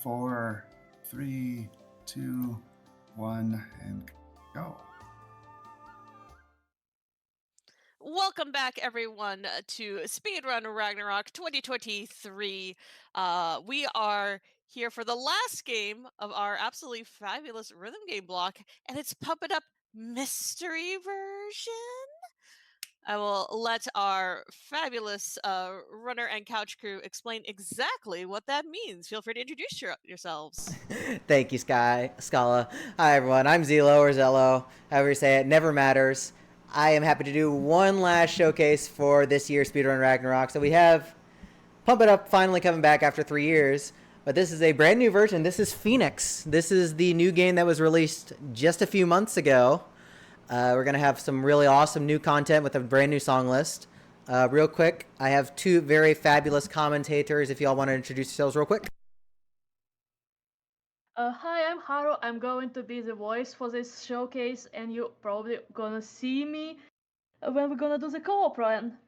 4, 3, 2, 1, and go. Welcome back, everyone, to Speedrun Ragnarok 2023. We are here for the last game of our absolutely fabulous rhythm game block, and it's Pump It Up Mystery version. I will let our fabulous runner and couch crew explain exactly what that means. Feel free to introduce yourselves. Thank you, Scala. Hi, everyone. I'm Zelloo or Zelllooo. However you say it, never matters. I am happy to do one last showcase for this year's Speedrun Ragnarok. So we have Pump It Up finally coming back after 3 years. But this is a brand new version. This is Phoenix. This is the new game that was released just a few months ago. We're going to have some really awesome new content with a brand new song list. Real quick, I have two very fabulous commentators if y'all want to introduce yourselves real quick. Hi, I'm Haru. I'm going to be the voice for this showcase, and you're probably gonna see me when we're gonna do the co-op run.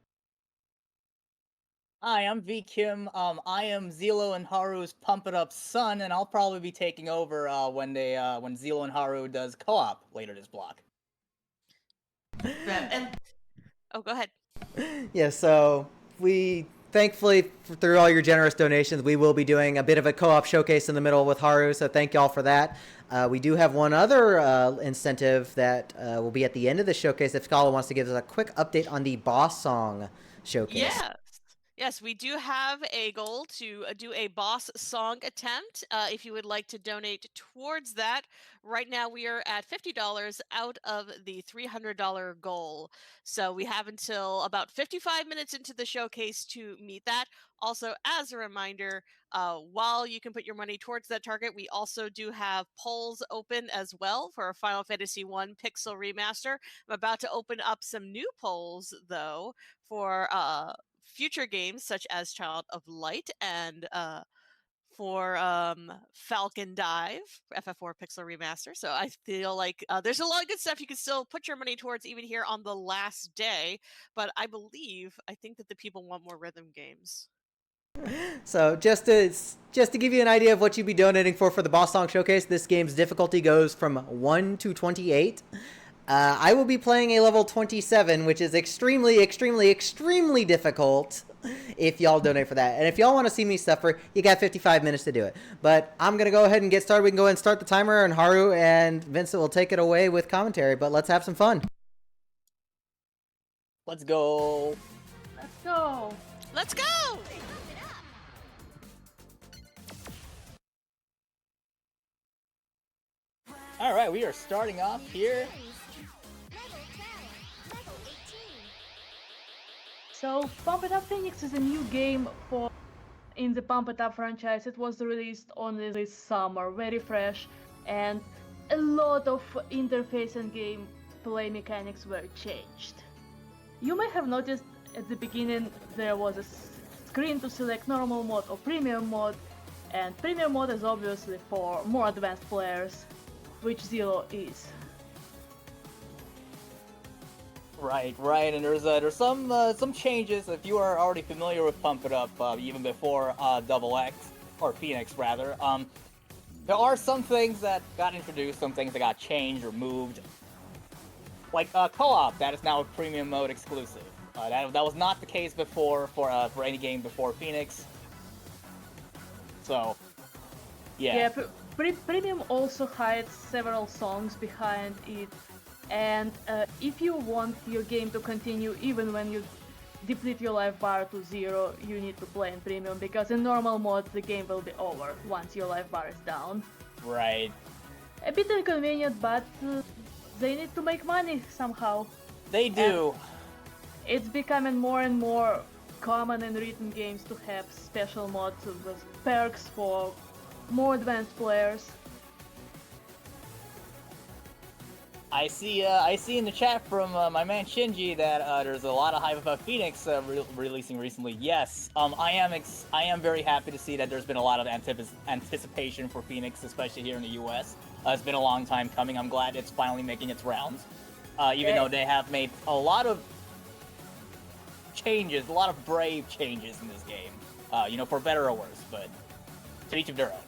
Hi, I'm V Kim. I am Zelloo and Haru's Pump It Up son, and I'll probably be taking over when Zelloo and Haru does co-op later this block. Oh, go ahead. Yeah, so we thankfully through all your generous donations, we will be doing a bit of a co-op showcase in the middle with Haru. So thank y'all for that. We do have one other incentive that will be at the end of the showcase. If Scala wants to give us a quick update on the boss song showcase. Yes, we do have a goal to do a boss song attempt. If you would like to donate towards that, right now we are at $50 out of the $300 goal. So we have until about 55 minutes into the showcase to meet that. Also, as a reminder, while you can put your money towards that target, we also do have polls open as well for a Final Fantasy I Pixel Remaster. I'm about to open up some new polls, though, for future games such as Child of Light and for Falcon Dive, FF4 Pixel Remaster. So I feel like there's a lot of good stuff you can still put your money towards even here on the last day. But I think that the people want more rhythm games. So just to give you an idea of what you'd be donating for the boss song showcase, this game's difficulty goes from 1 to 28. I will be playing a level 27, which is extremely, extremely, extremely difficult if y'all donate for that. And if y'all want to see me suffer, you got 55 minutes to do it. But I'm going to go ahead and get started. We can go ahead and start the timer, and Haru and Vincent will take it away with commentary. But let's have some fun. Let's go. Let's go! Let's go! Alright, we are starting off here. So, Pump It Up Phoenix is a new game in the Pump It Up franchise. It was released only this summer, very fresh, and a lot of interface and gameplay mechanics were changed. You may have noticed at the beginning there was a screen to select normal mode or premium mode, and premium mode is obviously for more advanced players, which Zelloo is. Right, and there's some changes. If you are already familiar with Pump It Up, even before Double X or Phoenix rather, there are some things that got introduced, some things that got changed or moved. Like co-op, that is now a premium mode exclusive. That was not the case before for any game before Phoenix. So, yeah. Premium also hides several songs behind it, and if you want your game to continue even when you deplete your life bar to 0, you need to play in Premium, because in normal mode the game will be over once your life bar is down. Right. A bit inconvenient, but they need to make money somehow. They do. And it's becoming more and more common in written games to have special mods with perks for more advanced players. I see in the chat from my man Shinji that there's a lot of hype about Phoenix releasing recently. Yes, I am very happy to see that there's been a lot of anticipation for Phoenix, especially here in the U.S. It's been a long time coming. I'm glad it's finally making its rounds, even though they have made a lot of changes, a lot of brave changes in this game. For better or worse, but to each of their own.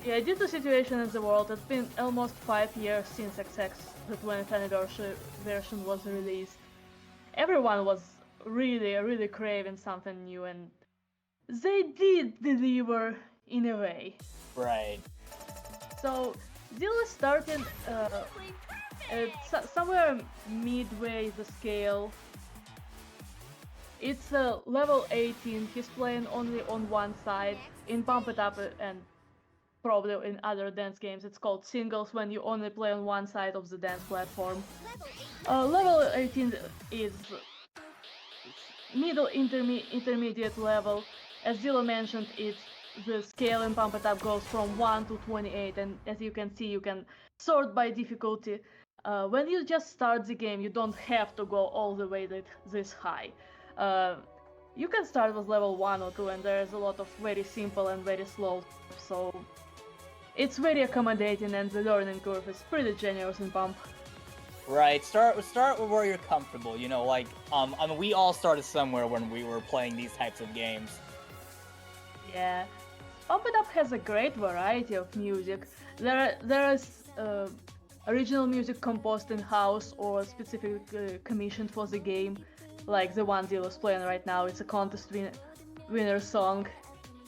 Yeah, due to the situation in the world, it's been almost 5 years since XX, the 20th anniversary version was released. Everyone was really craving something new, and they did deliver in a way. Right. So Zilla started somewhere midway the scale. It's level 18. He's playing only on one side. In Pump It Up and probably in other dance games, it's called singles when you only play on one side of the dance platform. Level 18 is middle intermediate level. As Zilla mentioned, it's the scale in Pump It Up goes from 1 to 28, and as you can see, you can sort by difficulty. When you just start the game, you don't have to go all the way this high. You can start with level 1 or 2, and there's a lot of very simple and very slow, so it's very accommodating, and the learning curve is pretty generous in Pump. Right. Start with where you're comfortable. You know, like I mean, we all started somewhere when we were playing these types of games. Yeah. Pump It Up has a great variety of music. There is original music composed in-house or specifically commissioned for the game, like the one Zilla's playing right now. It's a contest winner song,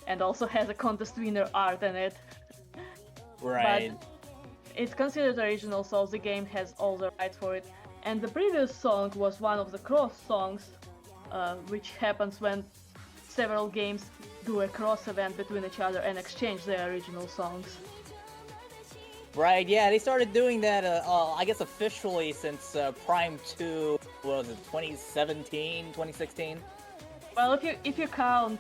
and also has a contest winner art in it. Right. But it's considered original, so the game has all the rights for it. And the previous song was one of the cross songs, which happens when several games do a cross event between each other and exchange their original songs. Right, yeah, they started doing that, I guess officially since Prime 2, what was it, 2017, 2016? Well, if you count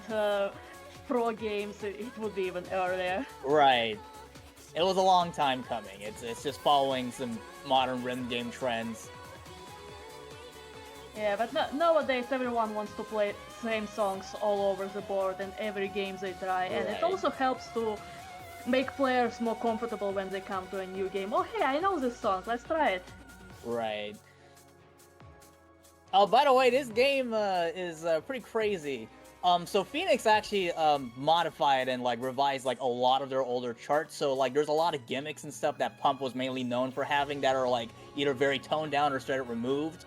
pro games, it would be even earlier. Right. It was a long time coming. It's just following some modern rhythm game trends. Yeah, but nowadays everyone wants to play same songs all over the board in every game they try, and it Right. also helps to make players more comfortable when they come to a new game. Oh hey, I know this song, let's try it. Right. Oh, by the way, this game is pretty crazy. So Phoenix actually modified and like revised like a lot of their older charts. So like there's a lot of gimmicks and stuff that Pump was mainly known for having that are like either very toned down or straight up removed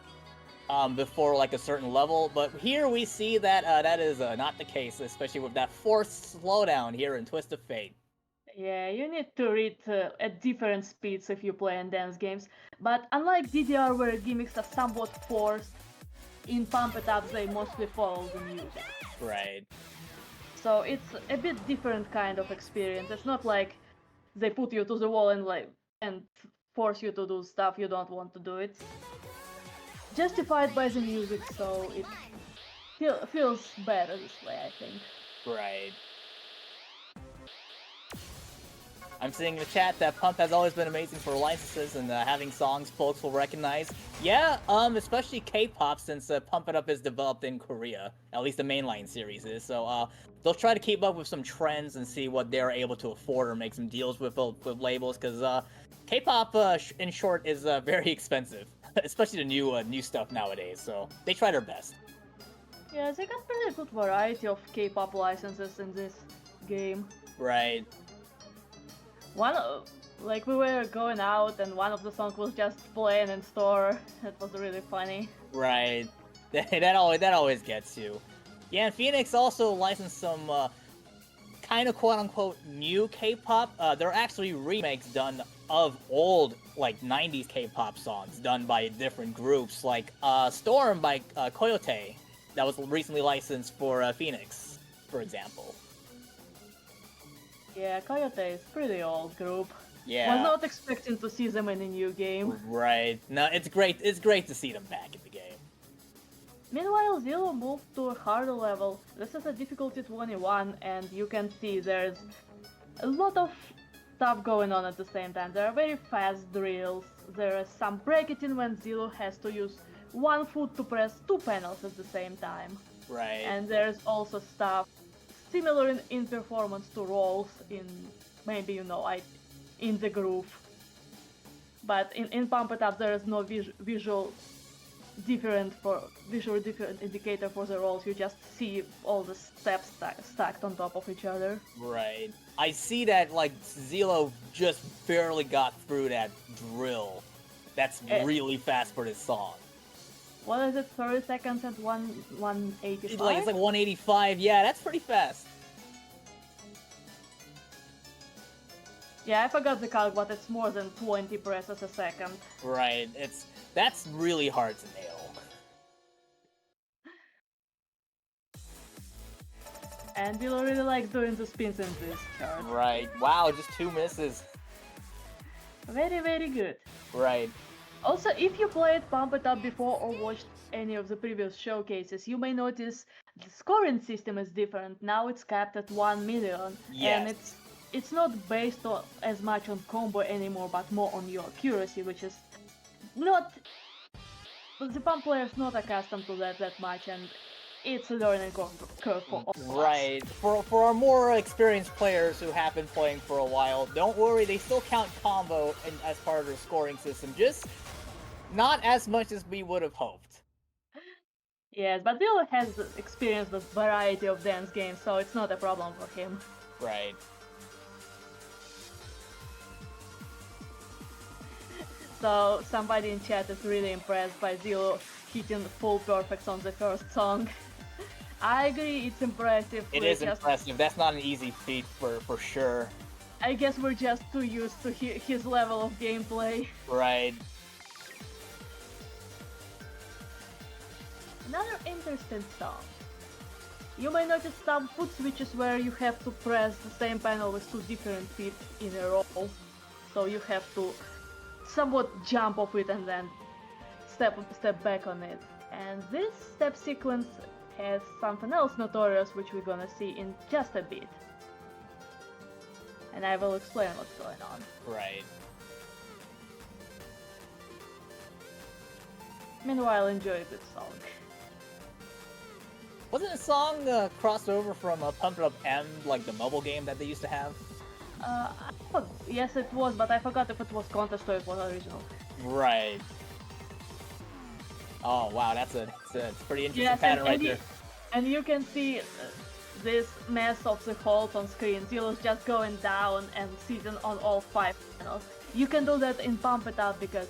before like a certain level. But here we see that that is not the case, especially with that forced slowdown here in Twist of Fate. Yeah, you need to read at different speeds if you play in dance games. But unlike DDR where gimmicks are somewhat forced, in Pump It Up they mostly follow the music. Right. So it's a bit different kind of experience. It's not like they put you to the wall and force you to do stuff you don't want to do. It's justified by the music, so it feels better this way, I think. Right. I'm seeing in the chat that Pump has always been amazing for licenses and having songs folks will recognize. Yeah, especially K-pop since Pump It Up is developed in Korea. At least the mainline series is. So they'll try to keep up with some trends and see what they're able to afford or make some deals with labels because K-pop, in short, is very expensive, especially the new stuff nowadays. So they try their best. Yeah, they got pretty good variety of K-pop licenses in this game. Right. Like we were going out and one of the songs was just playing in store. That was really funny. Right. that always gets you. Yeah, and Phoenix also licensed some kind of quote-unquote new K-pop. They're actually remakes done of old like 90s K-pop songs done by different groups, like Storm by Coyote, that was recently licensed for Phoenix, for example. Yeah, Coyote is pretty old group. Yeah. Was not expecting to see them in a new game. Right. No, it's great. It's great to see them back in the game. Meanwhile, Zelllooo moved to a harder level. This is a difficulty 21, and you can see there's a lot of stuff going on at the same time. There are very fast drills. There is some break-it-in when Zelllooo has to use one foot to press two panels at the same time. Right. And there's also stuff similar in performance to rolls in maybe in the groove. But in Pump It Up there is no visual visual different indicator for the rolls. You just see all the steps stacked on top of each other. Right. I see that, like, Zelllooo just barely got through that drill. That's really fast for this song. What is it? 30 seconds and 185? It's like 185. Yeah, that's pretty fast. Yeah, I forgot the calc, but it's more than 20 presses a second. Right. That's really hard to nail. And Dilo really likes doing the spins in this chart. Right. Wow, just 2 misses. Very, very good. Right. Also, if you played Pump It Up before or watched any of the previous showcases, you may notice the scoring system is different. Now it's capped at 1 million. Yes. And it's not based as much on combo anymore, but more on your accuracy, which is not... The pump player's not accustomed to that much, and it's a learning curve for all of us. Right. For our more experienced players who have been playing for a while, don't worry, they still count combo as part of their scoring system, just not as much as we would have hoped. Yes, but Dilo has experienced a variety of dance games, so it's not a problem for him. Right. So somebody in chat is really impressed by Zelllooo hitting full perfects on the first song. I agree, it's impressive. It is impressive. That's not an easy feat for sure. I guess we're just too used to his level of gameplay. Right. Another interesting song. You may notice some foot switches where you have to press the same panel with 2 different feet in a row. So you have to somewhat jump off it and then step back on it. And this step sequence has something else notorious which we're gonna see in just a bit. And I will explain what's going on. Right. Meanwhile, enjoy a good song. Wasn't a song crossed over from Pump It Up M, like the mobile game that they used to have? Yes, it was, but I forgot if it was contest or it was original. Right. Oh wow, that's a pretty interesting Yes, pattern right there. And you can see this mess of the holes on screen. Zelloo's just going down and sitting on all 5 panels. You can do that in Pump It Up because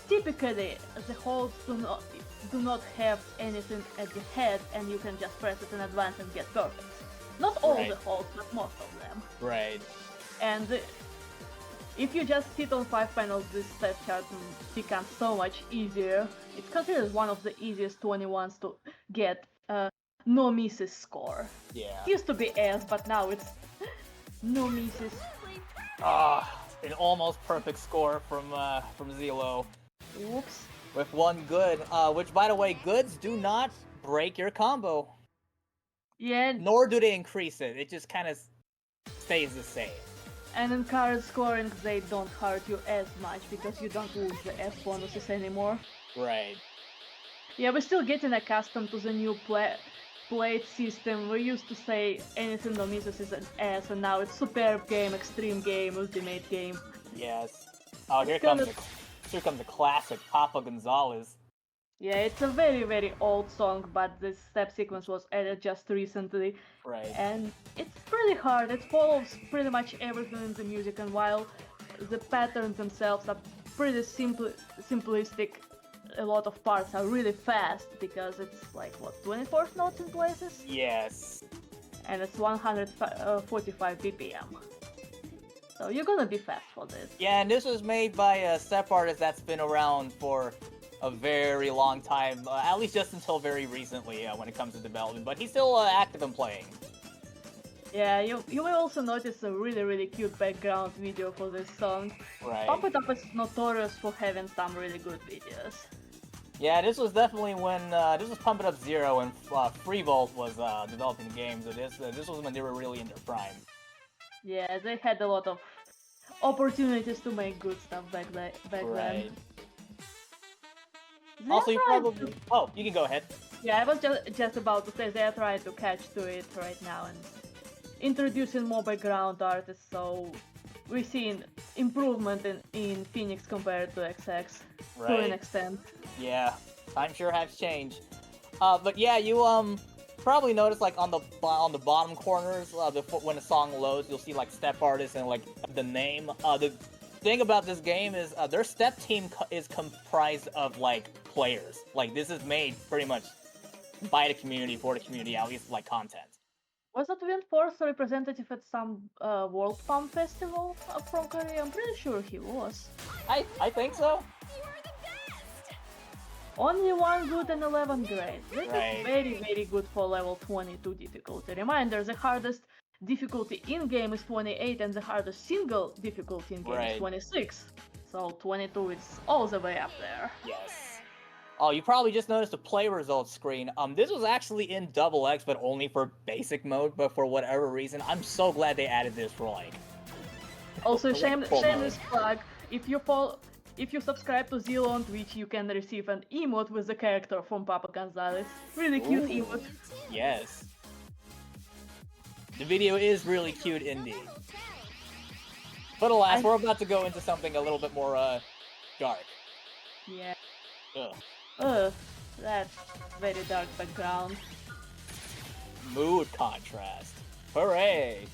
typically the holes do not have anything at the head, and you can just press it in advance and get perfect. Not all the holes, but most of them. Right. And if you just sit on 5 panels, this step chart becomes so much easier. It's considered one of the easiest 21s to get no misses score. Yeah. It used to be S, but now it's no misses. An almost perfect score from Zelllooo. Whoops. With 1 good, which by the way, goods do not break your combo. Yeah. Nor do they increase it. It just kind of stays the same. And in card scoring, they don't hurt you as much because you don't lose the F bonuses anymore. Right. Yeah, we're still getting accustomed to the new plate system. We used to say anything no misses is an S, and now it's superb game, extreme game, ultimate game. Yes. Oh, here comes the classic Papa Gonzalez. Yeah, it's a very, very old song, but this step sequence was added just recently. Right. And it's pretty hard. It follows pretty much everything in the music, and while the patterns themselves are pretty simplistic, a lot of parts are really fast because it's like, what, 24 notes in places? Yes. And it's 145 BPM. So you're gonna be fast for this. Yeah, and this was made by a step artist that's been around for a very long time, at least just until very recently when it comes to development, but he's still active and playing. Yeah, you will also notice a really, really cute background video for this song. Right. Pump It Up is notorious for having some really good videos. Yeah, this was definitely when, this was Pump It Up Zero when Freevolt was developing the game, so this was when they were really in their prime. Yeah, they had a lot of opportunities to make good stuff back then. Also, you probably... Oh, you can go ahead. Yeah, I was just about to say they're trying to catch to it right now and introducing more background artists, so we're seeing improvement in Phoenix compared to XX to an extent. Yeah. Time sure has changed. But yeah, you probably notice like on the bottom corners, when the song loads, you'll see like step artists and like the name. The thing about this game is their step team is comprised of like players. Like this is made pretty much by the community for the community, at least like content. Was that Windforce a representative at some World Pump Festival from Korea? I'm pretty sure he was. I think so. Only 1 good and 11 great. That Right. is very, very good for level 22 difficulty. Reminder, the hardest difficulty in-game is 28 and the hardest single difficulty in-game Right. is 26. So 22 is all the way up there. Yes. Oh, you probably just noticed the play results screen. This was actually in Double X, but only for basic mode. But for whatever reason, I'm so glad they added this for like. Also, for, like, full shameless mode. plug, if you subscribe to Zelllooo on Twitch, you can receive an emote with the character from Papa Gonzalez. Really cute Ooh. emote. Yes. The video is really cute indeed. But alas, we're about to go into something a little bit more dark. Yeah. Ugh. Ugh, that's very dark background. Mood contrast. Hooray!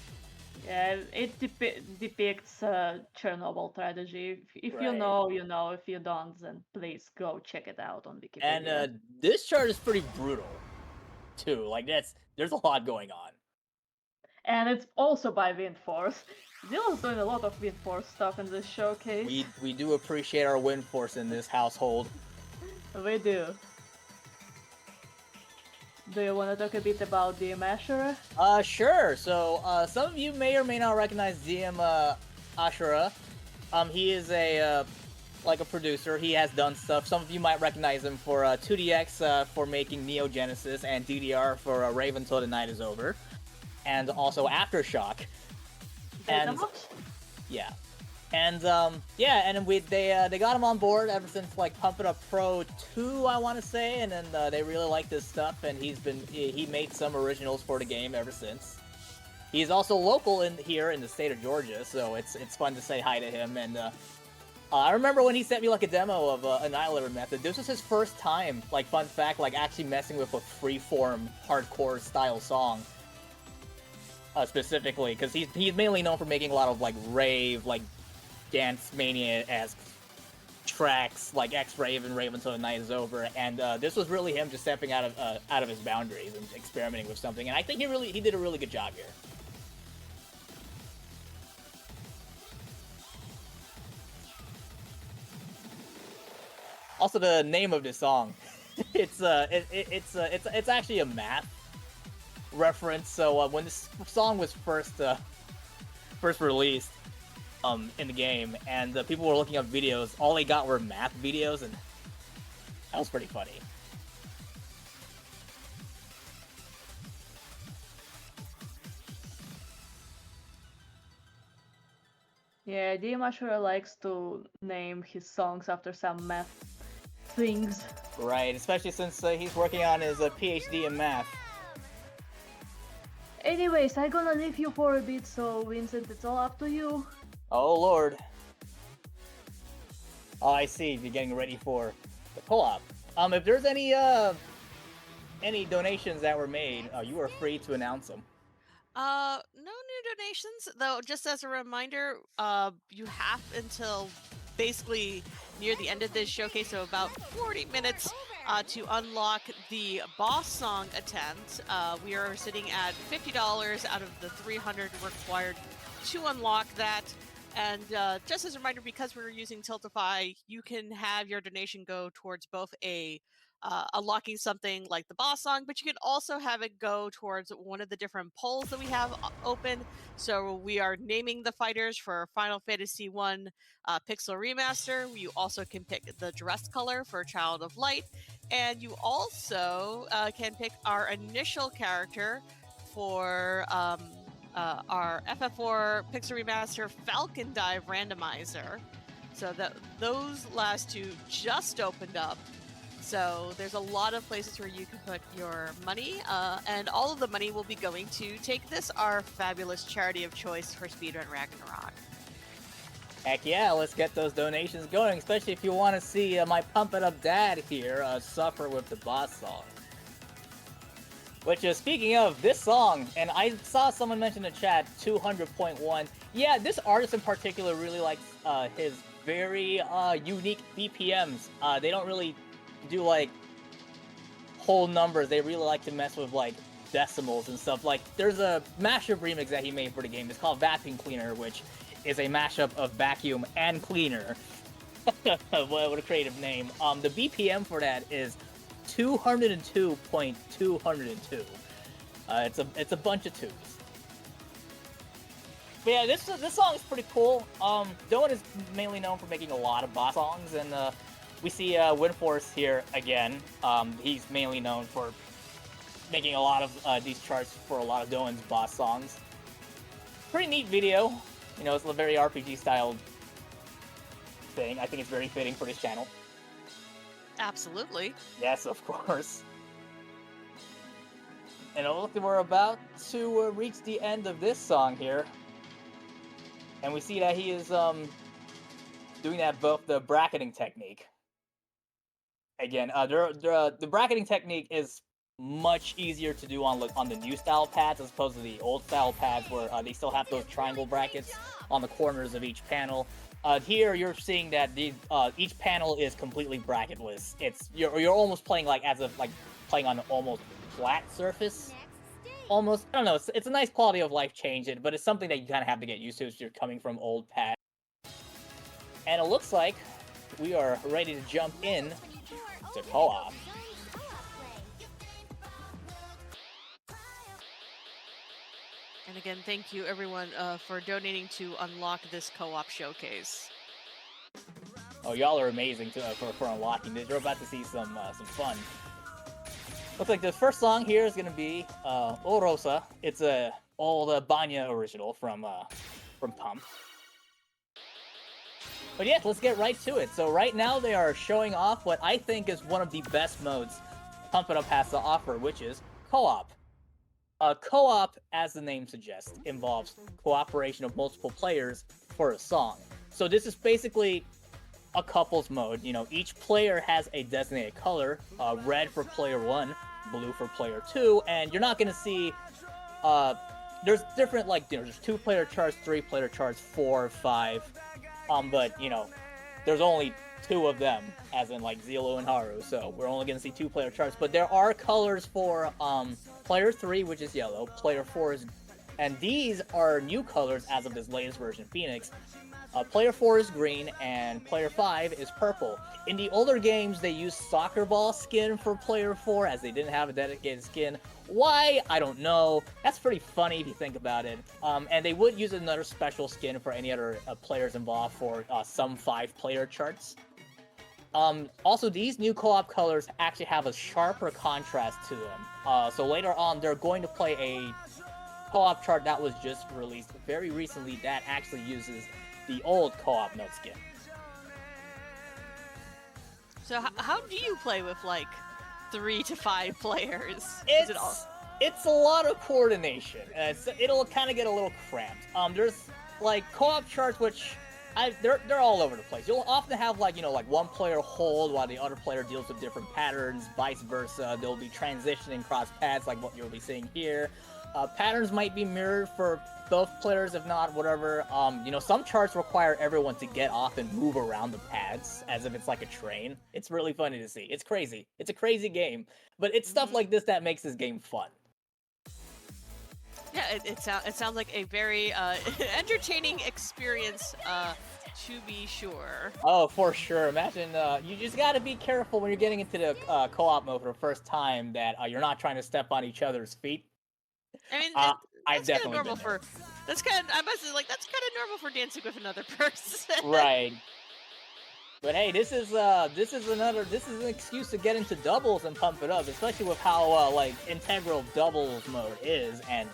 Yeah, it depicts Chernobyl tragedy. If you Right. know, you know. If you don't, then please go check it out on Wikipedia. And this chart is pretty brutal, too. Like there's a lot going on. And it's also by Windforce. Dylan's doing a lot of Windforce stuff in this showcase. We do appreciate our wind force in this household. We do. Do you want to talk a bit about DM Ashura? Sure. So, some of you may or may not recognize DM Ashura. He is a producer. He has done stuff. Some of you might recognize him for 2DX for making Neo Genesis and DDR for Raven Till the Night Is Over, and also Aftershock. And yeah. And they got him on board ever since like Pump It Up Pro 2, I want to say, and then they really liked his stuff, and he made some originals for the game ever since. He's also local here in the state of Georgia, so it's fun to say hi to him. And I remember when he sent me like a demo of Annihilator Method. This was his first time, like fun fact, like actually messing with a freeform hardcore style song. Specifically, because he's mainly known for making a lot of like rave, like Dance Mania-esque tracks, like X-Rave and Raven Till the Night Is Over, and this was really him just stepping out of his boundaries and experimenting with something, and I think he did a really good job here. Also, the name of this song, it's actually a math reference. So when this song was first released in the game, and people were looking up videos, all they got were math videos, and that was pretty funny. Yeah, DM Ashura likes to name his songs after some math things. Right, especially since he's working on his PhD in math. Anyways, I'm gonna leave you for a bit, so Vincent, it's all up to you. Oh lord. Oh, I see. You're getting ready for the co-op. If there's any donations that were made, you are free to announce them. No new donations, though. Just as a reminder, you have until basically near the end of this showcase, so about 40 minutes, to unlock the boss song attempt. We are sitting at $50 out of the 300 required to unlock that. And just as a reminder, because we're using Tiltify, you can have your donation go towards both unlocking something like the boss song, but you can also have it go towards one of the different polls that we have open. So we are naming the fighters for Final Fantasy 1 Pixel Remaster. You also can pick the dress color for Child of Light, and you also can pick our initial character for our FF4 Pixel Remaster Falcon Dive Randomizer. So those last two just opened up. So there's a lot of places where you can put your money, and all of the money will be going to Take This, our fabulous charity of choice for Speedrun Ragnarok. Heck yeah, let's get those donations going, especially if you want to see my Pump It Up dad here suffer with the boss song. Which is, speaking of this song, and I saw someone mention in the chat, 200.1. Yeah, this artist in particular really likes his very unique BPMs. They don't really do like whole numbers. They really like to mess with like decimals and stuff. Like, there's a mashup remix that he made for the game. It's called Vacuum Cleaner, which is a mashup of vacuum and cleaner. What a creative name. The BPM for that is 202.202. It's a bunch of twos. But yeah, this song is pretty cool. Doan is mainly known for making a lot of boss songs, and we see Windforce here again. He's mainly known for making a lot of these charts for a lot of Doan's boss songs. Pretty neat video. You know, it's a very RPG styled thing. I think it's very fitting for this channel. Absolutely. Yes, of course. And it looks like we're about to reach the end of this song here. And we see that he is doing the bracketing technique. Again, the bracketing technique is much easier to do on the new style pads as opposed to the old style pads where they still have those triangle brackets on the corners of each panel. Here you're seeing that each panel is completely bracketless. You're almost playing like as if like playing on an almost flat surface. Almost, I don't know. It's a nice quality of life change, but it's something that you kind of have to get used to if you're coming from old pads. And it looks like we are ready to jump in to co-op. And again, thank you everyone for donating to unlock this co-op showcase. Oh, y'all are amazing for unlocking this. You're about to see some fun. Looks like the first song here is gonna be O Rosa. It's a old Banya original from Pump. But yeah, let's get right to it. So right now they are showing off what I think is one of the best modes Pump It Up has to offer, which is co-op. Co-op, as the name suggests, involves cooperation of multiple players for a song. So this is basically a couples mode. You know, each player has a designated color, red for player 1, blue for player 2, and you're not going to see, there's different, like, you know, there's 2-player charts, 3-player charts, 4, 5, but, you know, there's only 2 of them, as in, like, Zelllooo and Haru, so we're only going to see 2-player charts, but there are colors for, player 3, which is yellow, player 4 is, and these are new colors as of this latest version, Phoenix. Player 4 is green, and player 5 is purple. In the older games, they used soccer ball skin for player 4, as they didn't have a dedicated skin. Why? I don't know. That's pretty funny if you think about it. And they would use another special skin for any other players involved for some 5-player charts. Also, these new co-op colors actually have a sharper contrast to them. So later on, they're going to play a co-op chart that was just released very recently that actually uses the old co-op note skin. So how do you play with like 3 to 5 players? It's a lot of coordination. It'll kind of get a little cramped. There's like co-op charts which they're all over the place. You'll often have like, you know, like one player hold while the other player deals with different patterns, vice versa. They'll be transitioning cross paths like what you'll be seeing here. Patterns might be mirrored for both players, if not, whatever. You know, some charts require everyone to get off and move around the pads as if it's like a train. It's really funny to see. It's crazy. It's a crazy game. But it's stuff like this that makes this game fun. Yeah, it sounds like a very entertaining experience, to be sure. Oh, for sure. Imagine, you just gotta be careful when you're getting into the co-op mode for the first time that you're not trying to step on each other's feet. I mean, I've that's kind of definitely normal been there. that's kind of, I must say, like, that's kind of normal for dancing with another person. Right. But hey, this is an excuse to get into doubles and pump it up, especially with how like integral doubles mode is, and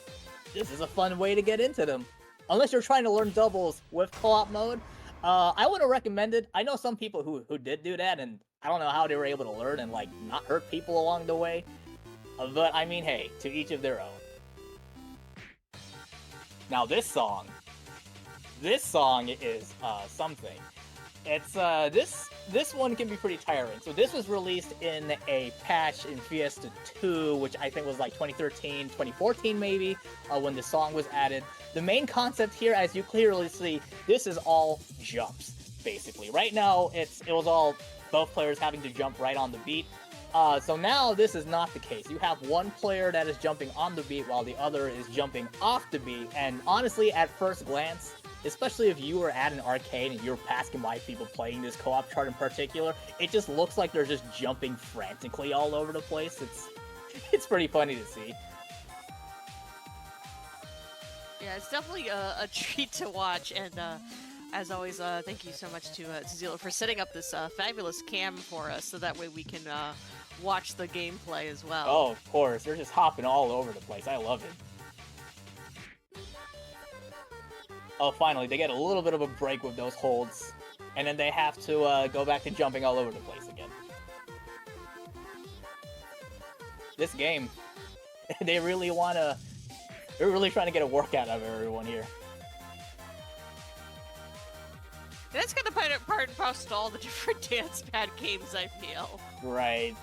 this is a fun way to get into them. Unless you're trying to learn doubles with co-op mode, I wouldn't recommend it. I know some people who did do that, and I don't know how they were able to learn and like not hurt people along the way. But I mean, hey, to each of their own. Now this song, this song is something. It's this one can be pretty tiring. So this was released in a patch in Fiesta 2, which I think was like 2013, 2014 maybe, when the song was added. The main concept here, as you clearly see, this is all jumps, basically. Right now, it was all both players having to jump right on the beat. So now this is not the case. You have one player that is jumping on the beat while the other is jumping off the beat. And honestly, at first glance, especially if you were at an arcade and you're passing by people playing this co-op chart in particular, it just looks like they're just jumping frantically all over the place. It's pretty funny to see. Yeah, it's definitely a treat to watch, and as always, thank you so much to Zelllooo for setting up this fabulous cam for us, so that way we can watch the gameplay as well. Oh, of course. They're just hopping all over the place. I love it. Oh, finally, they get a little bit of a break with those holds, and then they have to go back to jumping all over the place again. This game, they're really trying to get a workout out of everyone here. That's kind of part and parcel to all the different dance pad games, I feel. Right.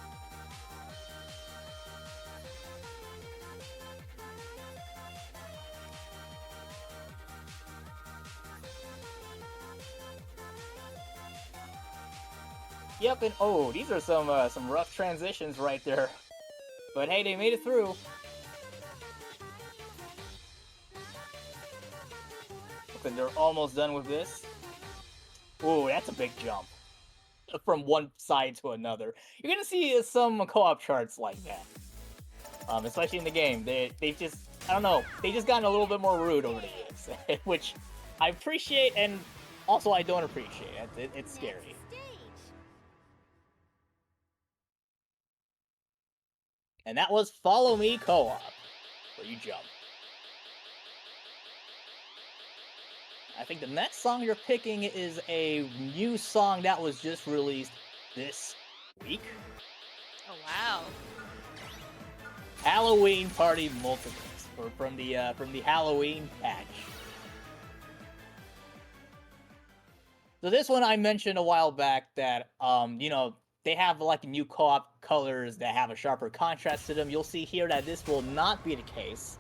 Yep, and oh, these are some rough transitions right there. But hey, they made it through. Looks like they're almost done with this. Ooh, that's a big jump. From one side to another. You're gonna see some co-op charts like that. Especially in the game. They've just, I don't know, they've just gotten a little bit more rude over the years. Which I appreciate, and also I don't appreciate. It's scary. And that was Follow Me Co-op, where you jump. I think the next song you're picking is a new song that was just released this week. Oh, wow. Halloween Party Multiverse, or from the Halloween patch. So this one I mentioned a while back that, you know, they have like new co-op colors that have a sharper contrast to them. You'll see here that this will not be the case.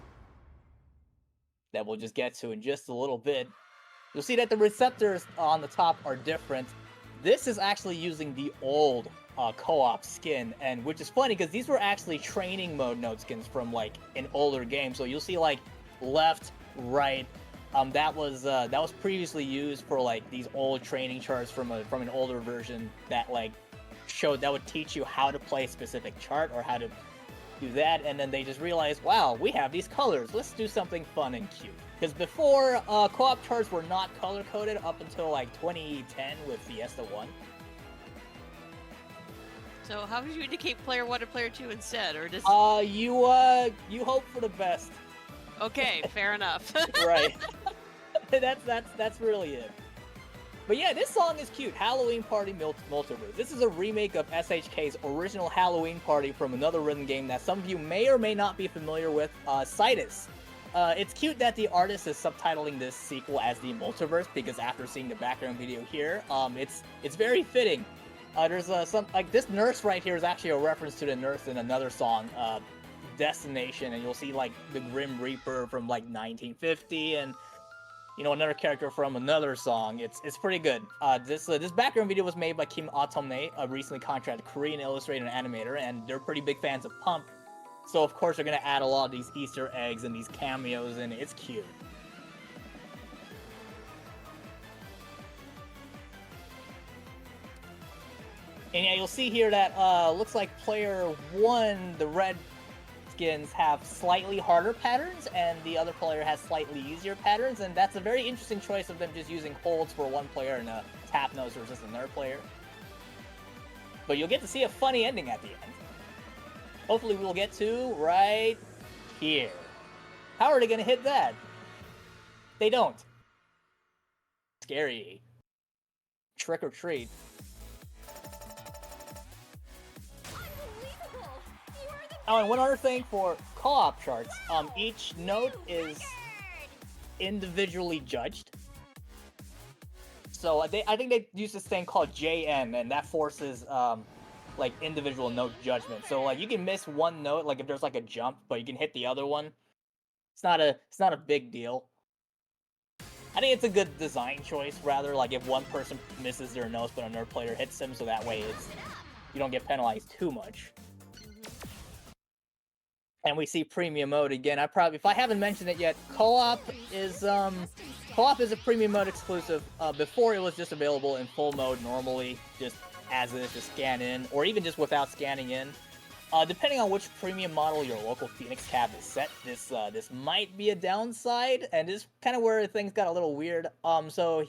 That we'll just get to in just a little bit. You'll see that the receptors on the top are different. This is actually using the old co-op skin, and which is funny because these were actually training mode node skins from like an older game. So you'll see like left, right. That was previously used for like these old training charts from an older version that like that would teach you how to play a specific chart or how to do that, and then they just realized, wow, we have these colors, let's do something fun and cute. Because before, co-op charts were not color-coded up until like 2010 with Fiesta 1. So how would you indicate player 1 and player 2 instead, or does... You hope for the best. Okay, fair enough. Right. That's really it. But yeah, this song is cute. Halloween Party Multiverse. This is a remake of SHK's original Halloween Party from another rhythm game that some of you may or may not be familiar with, Citus. It's cute that the artist is subtitling this sequel as the Multiverse, because after seeing the background video here, it's very fitting. There's some, like, this nurse right here is actually a reference to the nurse in another song, Destination, and you'll see like the Grim Reaper from like 1950, and you know, another character from another song. It's pretty good. This background video was made by Kim Autumne, a recently contracted Korean illustrator and animator, and they're pretty big fans of Pump. So of course they're gonna add a lot of these Easter eggs and these cameos, and it's cute. And yeah, you'll see here that looks like player 1, the red skins, have slightly harder patterns, and the other player has slightly easier patterns, and that's a very interesting choice of them just using holds for one player and a tap nose for just another player. But you'll get to see a funny ending at the end. Hopefully we'll get to right here. How are they gonna hit that? They don't. Scary. Trick or treat. Oh, and one other thing for co-op charts, each note is individually judged. So I think they use this thing called JN, and that forces like individual note judgment. So like you can miss one note, like if there's like a jump, but you can hit the other one. It's not a big deal. I think it's a good design choice, rather, like if one person misses their notes but another player hits them, so that way you don't get penalized too much. And we see premium mode again. If I haven't mentioned it yet, co-op is a premium mode exclusive. Before it was just available in full mode normally, just as is, just scan in, or even just without scanning in. Depending on which premium model your local Phoenix cab is set, this might be a downside, and this is kind of where things got a little weird. So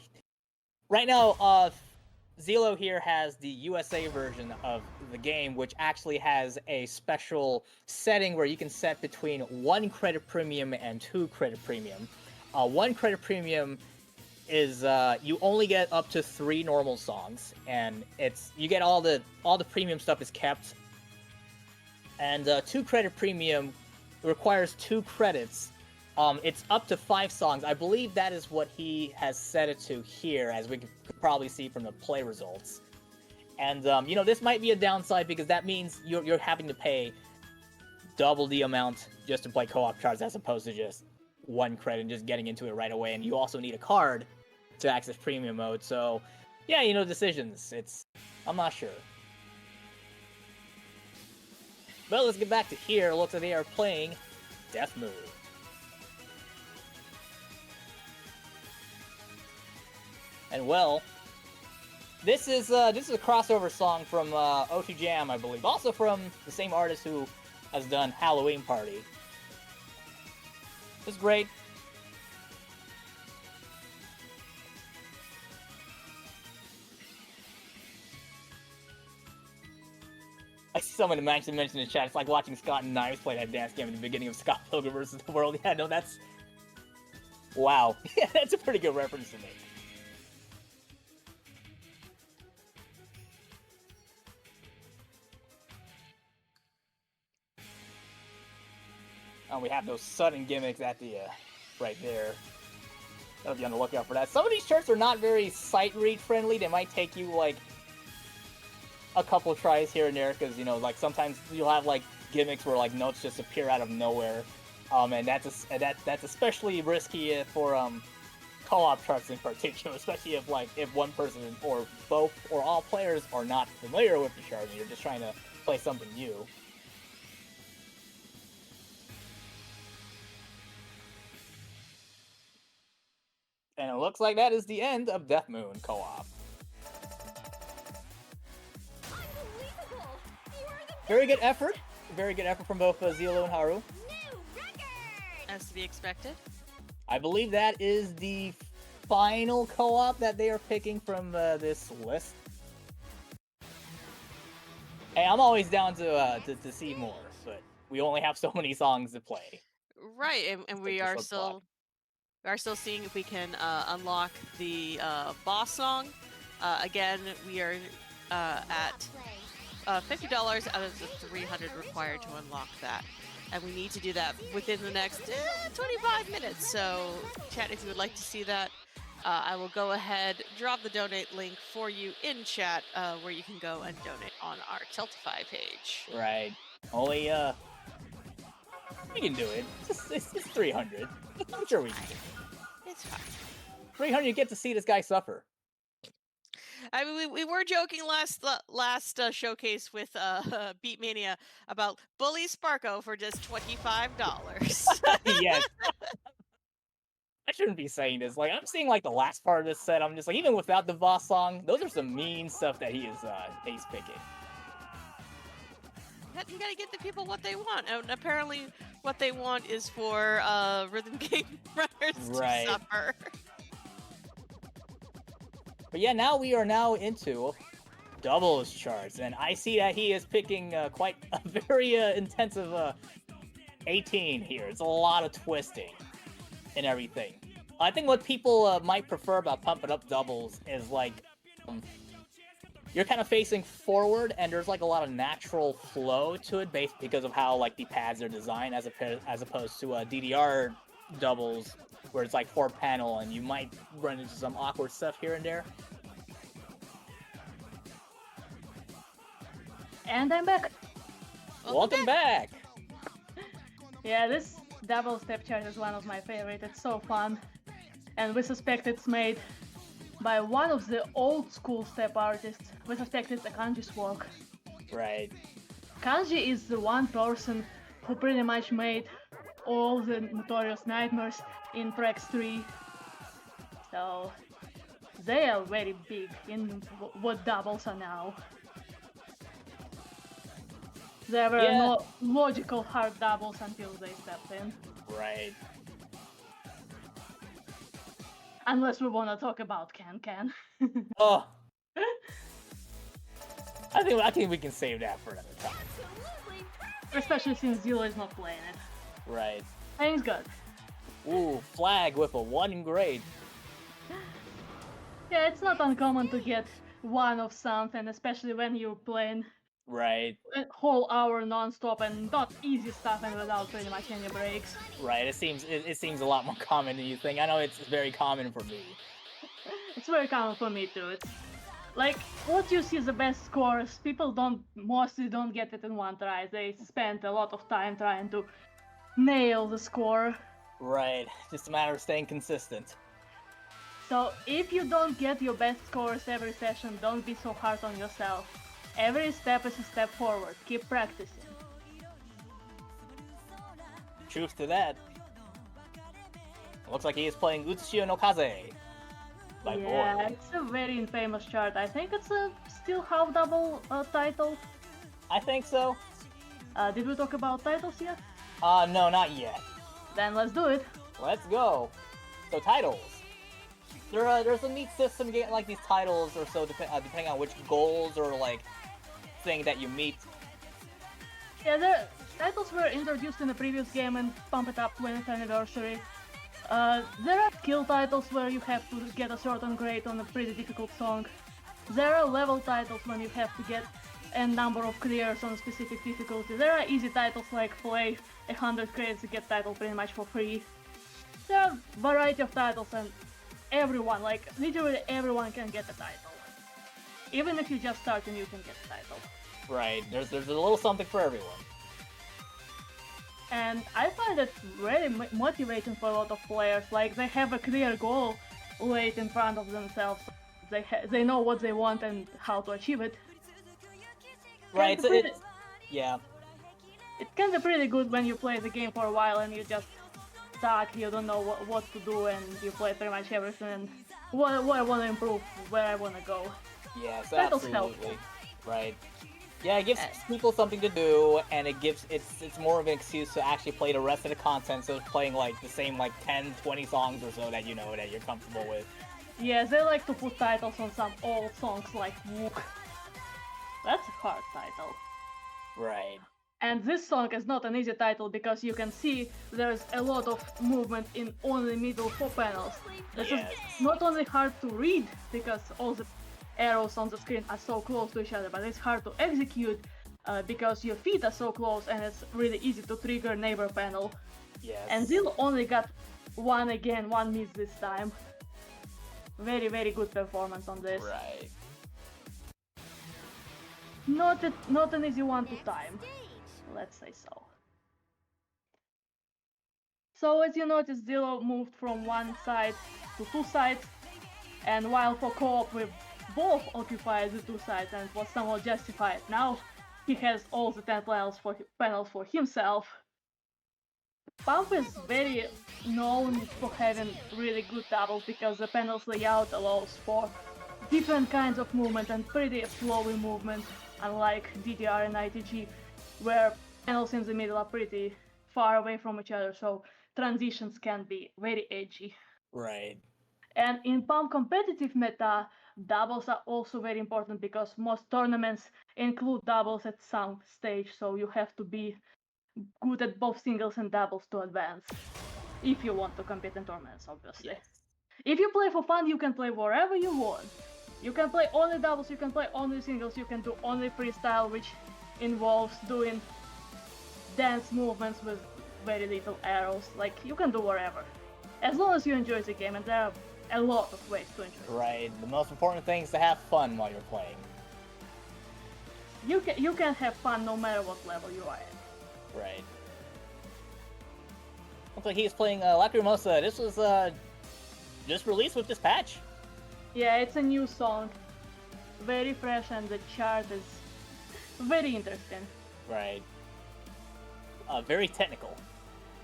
right now, Zelllooo here has the USA version of the game, which actually has a special setting where you can set between 1 credit premium and 2 credit premium. 1 credit premium is you only get up to 3 normal songs, and you get all the premium stuff is kept. And 2 credit premium requires 2 credits. It's up to 5 songs. I believe that is what he has set it to here, as we could probably see from the play results. And this might be a downside because that means you're having to pay double the amount just to play co-op charts as opposed to just 1 credit and just getting into it right away. And you also need a card to access premium mode. So yeah, decisions. I'm not sure. But let's get back to here. Looks like they are playing Death Moon. And well, this is a crossover song from O2 Jam, I believe. Also from the same artist who has done Halloween Party. It's great. I see someone mention in the chat, it's like watching Scott and Knives play that dance game at the beginning of Scott Pilgrim vs. the World. Yeah, no, that's... Wow. Yeah, that's a pretty good reference to make. We have those sudden gimmicks at the, right there. Gotta be on the lookout for that. Some of these charts are not very sight read friendly. They might take you, like, a couple tries here and there, because like sometimes you'll have like gimmicks where like notes just appear out of nowhere, and that's especially risky for co-op charts in particular, especially if one person or both or all players are not familiar with the chart and you're just trying to play something new. And it looks like that is the end of Death Moon co-op. Very good effort from both Zelllooo and Haru. As to be expected. I believe that is the final co-op that they are picking from this list. Hey, I'm always down to see more, but we only have so many songs to play. Right, and we are still seeing if we can unlock the boss song. Again, we are at $50 out of the 300 required to unlock that. And we need to do that within the next 25 minutes. So, chat, if you would like to see that, I will go ahead, drop the donate link for you in chat, where you can go and donate on our Tiltify page. Right. Only, we can do it. It's 300. I'm sure we can do it. It's fine. 300, you get to see this guy suffer. I mean, we were joking last showcase with Beatmania about Bully Sparko for just $25. Yes. I shouldn't be saying this. Like, I'm seeing like the last part of this set. I'm just like, even without the boss song, those are some mean stuff that he's picking. You gotta get the people what they want, and apparently what they want is for rhythm game runners to suffer. But yeah, now we are into doubles charts, and I see that he is picking quite a very intensive 18 here. It's a lot of twisting and everything. I think what people might prefer about Pump It Up doubles is like you're kind of facing forward, and there's like a lot of natural flow to it, because of how like the pads are designed, as opposed to DDR doubles, where it's like 4 panel and you might run into some awkward stuff here and there. And I'm back. Welcome back! Yeah, this double step chart is one of my favorite. It's so fun. And we suspect it's made by one of the old school step artists. We suspect it's a Kanji's work. Right. Kanji is the one person who pretty much made all the notorious nightmares in Prex 3. So they are very big in what doubles are now. There were no logical hard doubles until they stepped in. Right. Unless we want to talk about Can. Oh. I think we can save that for another time. Especially since Zelllooo is not playing it. Right. Things good. Ooh, flag with a 1 grade. Yeah, it's not uncommon to get one of something, especially when you're playing Right. a whole hour non-stop and not easy stuff and without pretty much any breaks. Right. It seems a lot more common than you think. I know it's very common for me. It's very common for me too. It's like what you see the best scores, people mostly don't get it in one try. They spend a lot of time trying to nail the score. Right. Just a matter of staying consistent. So if you don't get your best scores every session, don't be so hard on yourself. Every step is a step forward. Keep practicing. Truth to that. Looks like he is playing Utsushio no Kaze. By Yeah, board. it's a very infamous chart. I think it's a still half double title. I think so. Did we talk about titles yet? No, not yet. Then let's do it. Let's go. So titles. There's a neat system getting like these titles or so depending on which goals or like thing that you meet. Yeah, the titles were introduced in the previous game and Pump It Up 20th anniversary. There are skill titles where you have to get a certain grade on a pretty difficult song. There are level titles when you have to get a number of clears on a specific difficulty. There are easy titles like play 100 credits to get title pretty much for free. There are a variety of titles and everyone, like literally everyone can get a title. Even if you just starting, you can get a title. Right. There's a little something for everyone. And I find it really motivating for a lot of players. Like they have a clear goal laid in front of themselves. They know what they want and how to achieve it. Right. So yeah. It can be pretty good when you play the game for a while and you just stuck. You don't know what to do and you play pretty much everything. And what I want to improve, where I want to go. Yes, Title's absolutely. helpful. Right. Yeah, it gives people something to do, and it's more of an excuse to actually play the rest of the content, so playing like the same like 10, 20 songs or so that you know that you're comfortable with. Yeah, they like to put titles on some old songs like Wook. That's a hard title. Right. And this song is not an easy title because you can see there's a lot of movement in only middle 4 panels. This Yes. is not only hard to read because all the arrows on the screen are so close to each other, but it's hard to execute because your feet are so close and it's really easy to trigger neighbor panel. Yes. And Zelllooo only got one miss this time. Very, very good performance on this. Right. Not an easy one to time, let's say so. So as you notice, Zelllooo moved from one side to 2 sides, and while for co-op we both occupied the 2 sides and it was somewhat justified, now he has all the 10 panels for himself. Pump is very known for having really good doubles because the panels layout allows for different kinds of movement and pretty flowy movement, unlike DDR and ITG, where panels in the middle are pretty far away from each other, so transitions can be very edgy. Right. And in Pump competitive meta, doubles are also very important because most tournaments include doubles at some stage, so you have to be good at both singles and doubles to advance, if you want to compete in tournaments, obviously. Yes. If you play for fun, you can play wherever you want. You can play only doubles, you can play only singles, you can do only freestyle, which involves doing dance movements with very little arrows. Like, you can do whatever. As long as you enjoy the game, and there are a lot of ways to enjoy it. Right. The most important thing is to have fun while you're playing. You can have fun no matter what level you are at. Right. Looks like he's playing Lacrimosa. This was just released with this patch. Yeah, it's a new song. Very fresh, and the chart is very interesting. Right. Very technical.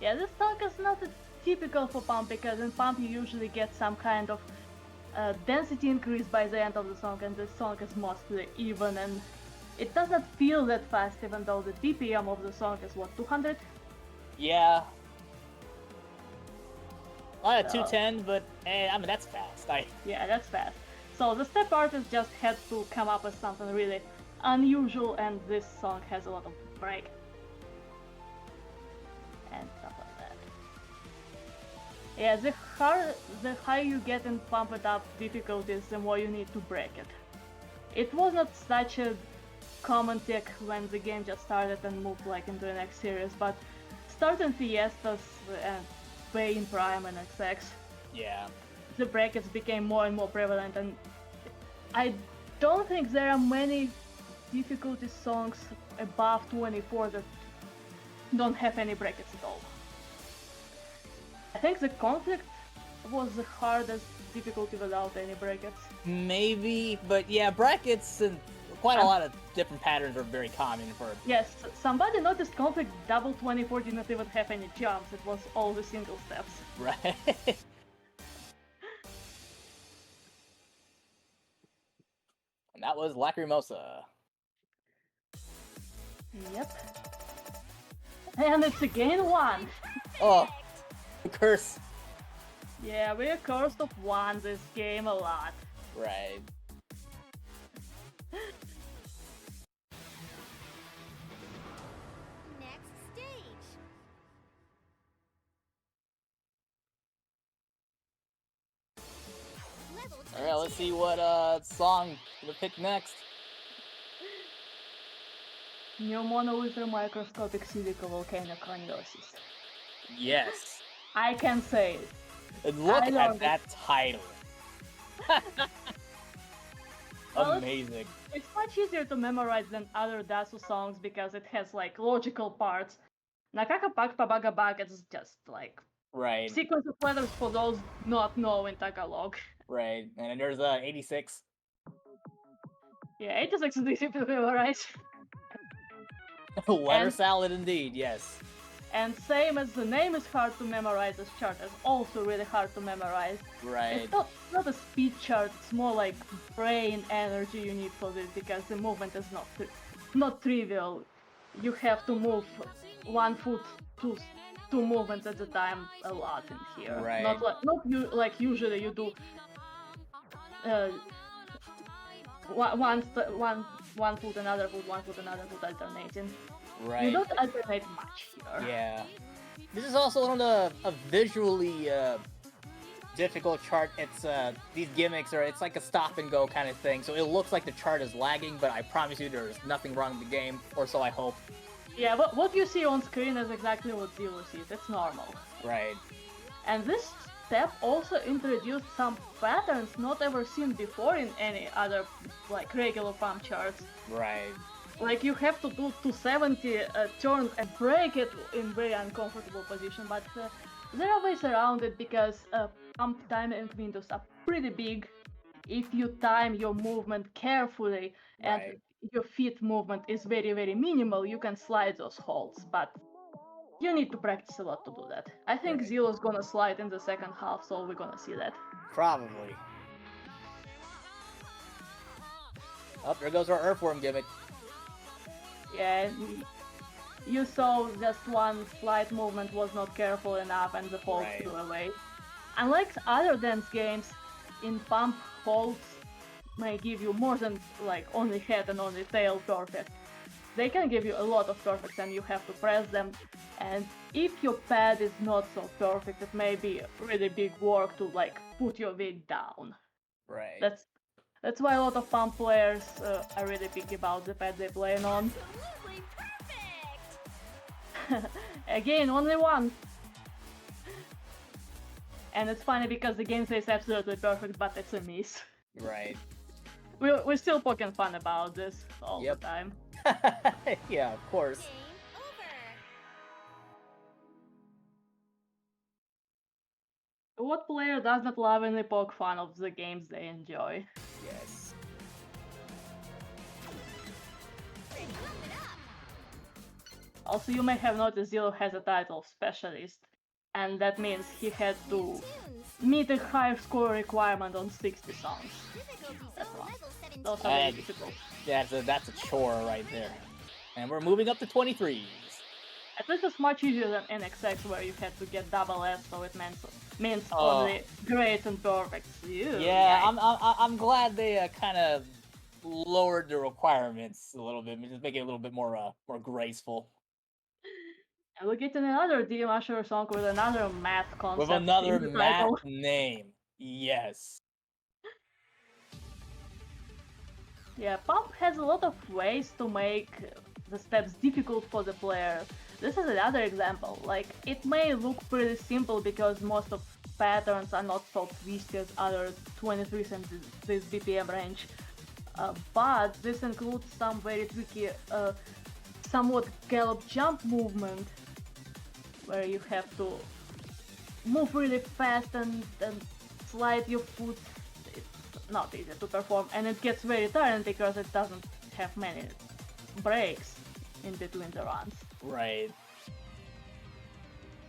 Yeah, this song is not typical for Pump, because in Pump you usually get some kind of density increase by the end of the song, and this song is mostly even, and it doesn't feel that fast, even though the BPM of the song is what, 200? Yeah. Not at 210, but I mean that's fast. Yeah, that's fast. So the step artist just had to come up with something really unusual, and this song has a lot of break and stuff like that. Yeah, the higher you get in Pump It Up difficulties, the more you need to break it. It was not such a common tech when the game just started and moved like into the next series, but starting Fiestas and Pain Prime and XX, Yeah. the brackets became more and more prevalent, and I don't think there are many difficulty songs above 24 that don't have any brackets at all. I think the Conflict was the hardest difficulty without any brackets. Maybe, but yeah, brackets and quite a lot of different patterns are very common for. Yes, somebody noticed Conflict double 24 did not even have any jumps, it was all the single steps. Right. And that was Lacrimosa. Yep. And it's again 1. Oh, the curse. Yeah, we're cursed of 1 this game a lot. Right. Next stage. Level Alright, let's 22. see what song we pick next. Pneumonolyther microscopic silica volcanoconiosis. Yes. I can say it. And look I love at that title. Well, Amazing. It's much easier to memorize than other Dasu songs because it has like logical parts. Nakakapak pabagabak is just like Right, sequence of letters for those not knowing Tagalog. right. And then there's 86. Yeah, 86 is easy to memorize. Letter And- salad indeed, yes. And same as the name is hard to memorize, this chart is also really hard to memorize. Right. It's not a speed chart, it's more like brain energy you need for this because the movement is not trivial. You have to move 1 foot to 2 movements at a time a lot in here. Right. Like usually you do one foot, another foot, 1 foot, another foot alternating. Right. You don't alternate much here. Yeah. This is also one of a visually difficult chart. It's these gimmicks are it's like a stop and go kind of thing. So it looks like the chart is lagging, but I promise you there's nothing wrong with the game, or so I hope. Yeah, but what you see on screen is exactly what Zelllooo sees. It's normal. Right. And this step also introduced some patterns not ever seen before in any other like regular pump charts. Right. Like you have to do 270 turns and break it in very uncomfortable position, but there are ways around it because pump timing windows are pretty big. If you time your movement carefully and Right. your feet movement is very, very minimal, you can slide those holds, but you need to practice a lot to do that. I think Right. Zelloo's gonna slide in the second half, so we're gonna see that. Probably. Oh, there goes our earthworm gimmick. Yeah, you saw just one slight movement was not careful enough and the hold Right. flew away. Unlike other dance games, in Pump, holds may give you more than like only head and only tail perfect. They can give you a lot of perfects and you have to press them, and if your pad is not so perfect, it may be really big work to like put your weight down. Right. That's why a lot of Pump players are really picky about the pad they're playing on. Absolutely perfect. Again, only one. And it's funny because the gameplay is absolutely perfect, but it's a miss. Right. We're still poking fun about this all Yep. the time. Yeah, of course. What player does not love and poke fun of the games they enjoy? Yes. Also, you may have noticed Zelllooo has a title of specialist, and that means he had to meet a high score requirement on 60 songs. That's why. Those are very difficult. Yeah, that's a chore right there. And we're moving up to 23s. At least it's much easier than NXX where you had to get double S, so it means Oh. only great and perfect. Yeah, I'm glad they kind of lowered the requirements a little bit, just make it a little bit more graceful. And we're getting another DM Usher song with another math concept With another in the math title. name. Yes. Yeah, Pump has a lot of ways to make the steps difficult for the player. This is another example. Like, it may look pretty simple because most of patterns are not so twisty as other 23s in this BPM range. But this includes some very tricky, somewhat gallop jump movement, where you have to move really fast and slide your foot. It's not easy to perform, and it gets very tiring because it doesn't have many breaks in between the runs. Right.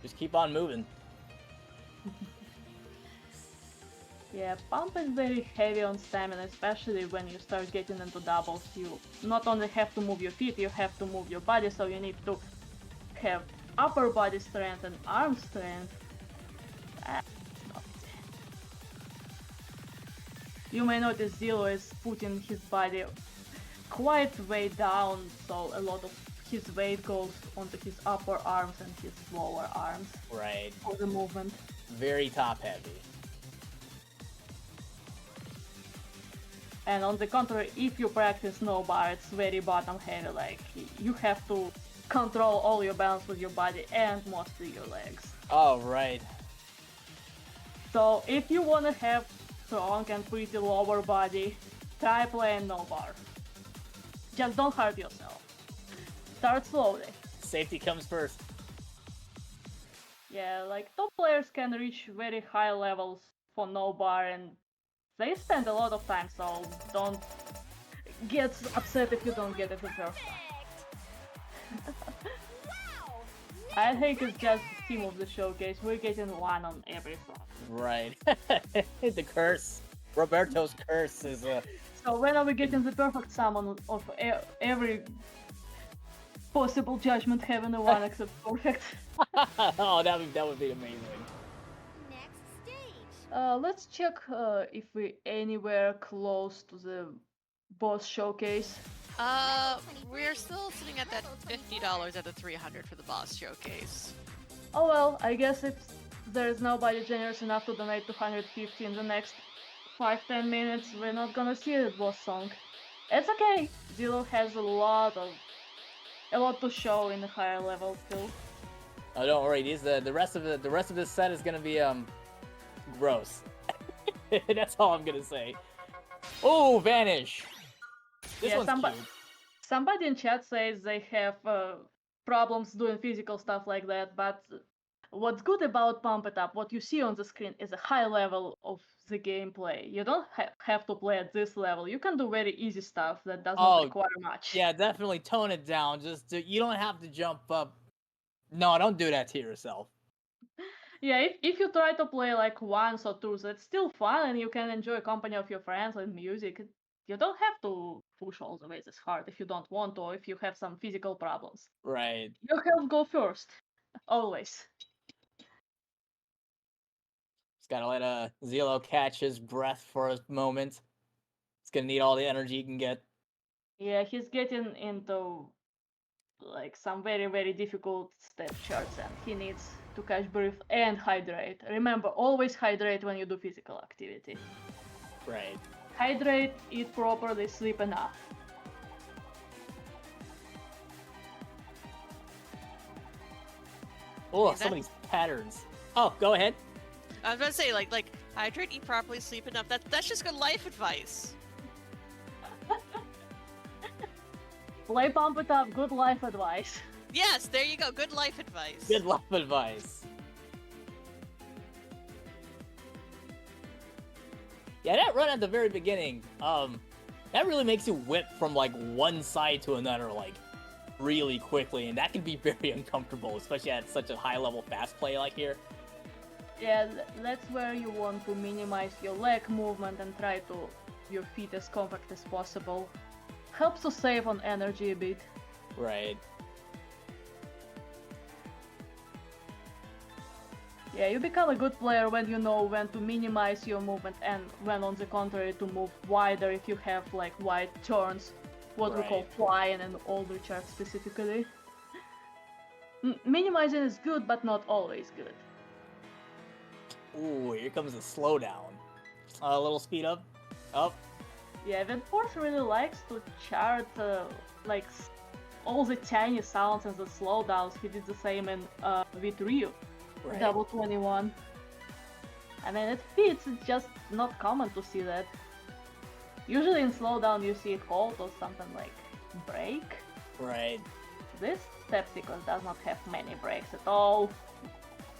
Just keep on moving. Yeah, Pump is very heavy on stamina, especially when you start getting into doubles. You not only have to move your feet, you have to move your body, so you need to have upper body strength and arm strength. That's not easy. You may notice Zelllooo is putting his body quite way down, so a lot of his weight goes onto his upper arms and his lower arms Right. for the movement. Very top heavy. And on the contrary, if you practice no bar, it's very bottom heavy, like you have to control all your balance with your body and mostly your legs. Oh, right. So if you wanna have strong and pretty lower body, try playing no bar. Just don't hurt yourself. Start slowly. Safety comes first. Yeah, like top players can reach very high levels for no bar and they spend a lot of time, so don't get upset if you don't get it the first time. I think it's just the theme of the showcase. We're getting one on every song. Right. The curse. Roberto's curse is So when are we getting the perfect summon of every possible judgment having a one except perfect? oh, that would be amazing. Let's check if we anywhere close to the boss showcase. We're still sitting at that $50 at the 300 for the boss showcase. Oh well, I guess if there's nobody generous enough to donate 250 in the next 5-10 minutes, we're not gonna see the boss song. It's okay. Zelllooo has a lot to show in the higher level too. Oh, don't worry. The rest of this set is gonna be gross. That's all I'm gonna say. Oh, vanish. This Yeah, one's cute. somebody in chat says they have problems doing physical stuff like that, but what's good about Pump It Up, what you see on the screen is a high level of the gameplay. You don't have to play at this level. You can do very easy stuff that does not require much. Yeah, definitely tone it down. You don't have to jump up. No, don't do that to yourself. Yeah, if you try to play like once or two, so it's still fun and you can enjoy company of your friends and music. You don't have to push all the way this hard if you don't want to, or if you have some physical problems. Right. Your health go first, always. Just gotta let Zelllooo catch his breath for a moment. He's gonna need all the energy he can get. Yeah, he's getting into like some very, very difficult step charts and he needs to catch breath and hydrate. Remember, always hydrate when you do physical activity. Right. Hydrate, eat properly, sleep enough. Oh, some of these patterns. Oh, go ahead. I was about to say, like hydrate, eat properly, sleep enough. That's just good life advice. Play Pump It Up, good life advice. Yes, there you go. Good life advice. Good life advice. Yeah, that run at the very beginning, that really makes you whip from like one side to another like really quickly, and that can be very uncomfortable, especially at such a high level fast play like here. Yeah, that's where you want to minimize your leg movement and try to your feet as compact as possible. Helps to save on energy a bit. Right. Yeah, you become a good player when you know when to minimize your movement and when on the contrary to move wider if you have like wide turns, what we call Right. flying and older charts specifically. Minimizing is good, but not always good. Ooh, here comes the slowdown. A little speed up. Up. Yeah, Force really likes to chart like all the tiny sounds and the slowdowns. He did the same in with Ryu. Right. Double 21. I mean, it fits, it's just not common to see that. Usually in slowdown you see hold or something like break. Right. This step sequence does not have many breaks at all.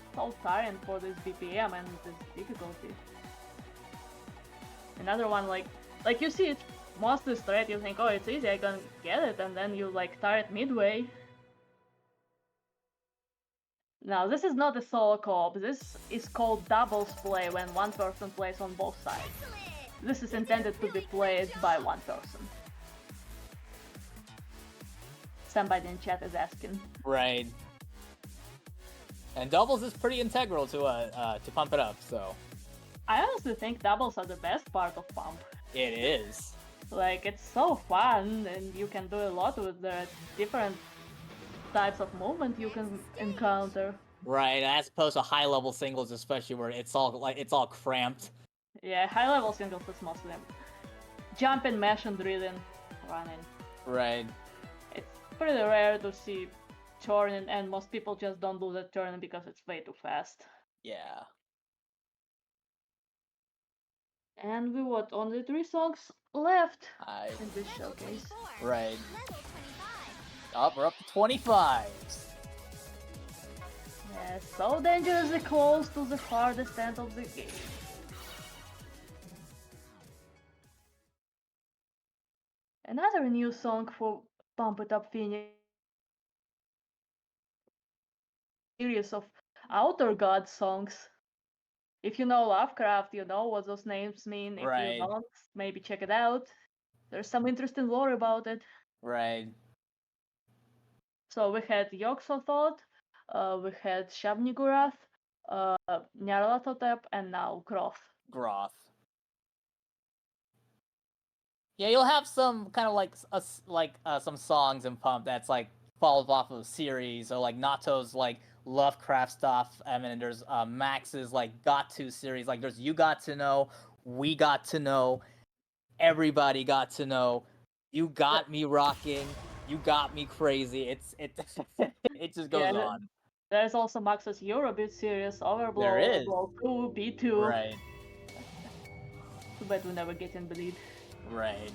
It's all tiring for this BPM and this difficulty. Another one like you see it's mostly straight, you think, oh, it's easy, I can get it, and then you like tire it midway. Now, this is not a solo co-op, this is called doubles play when one person plays on both sides. This is intended to be played by one person. Somebody in chat is asking. Right. And doubles is pretty integral to Pump It Up, so I honestly think doubles are the best part of Pump. it is. Like, it's so fun, and you can do a lot with the different types of movement you can encounter. Right, as opposed to high level singles, especially where it's all cramped. Yeah, high level singles is mostly jumping, mash, and drilling, running. Right. It's pretty rare to see turning, and most people just don't do the turning because it's way too fast. Yeah. And we what, only 3 songs left I. in this showcase. Right. Up, we're up to 25. Yeah, so dangerously close to the farthest end of the game. Another new song for Pump It Up Phoenix. Series of Outer God songs. If you know Lovecraft, you know what those names mean. If Right. you don't, maybe check it out. There's some interesting lore about it. Right. So we had Yog-Sothoth, we had Shab-Niggurath, Nyarlathotep, and now Groth. Groth. Yeah, you'll have some kind of like some songs in Pump that's like follows off of a series, or like Nato's like Lovecraft stuff. I mean, there's Max's like Got To series. Like there's You Got to Know, We Got to Know, Everybody Got to Know, You Got Me Rocking, You Got Me Crazy. It just goes Yeah, on. There's also Max's Eurobeat series, Overblow, There is. Overblow 2, B2. Right. Too bad we never get in Bleed. Right.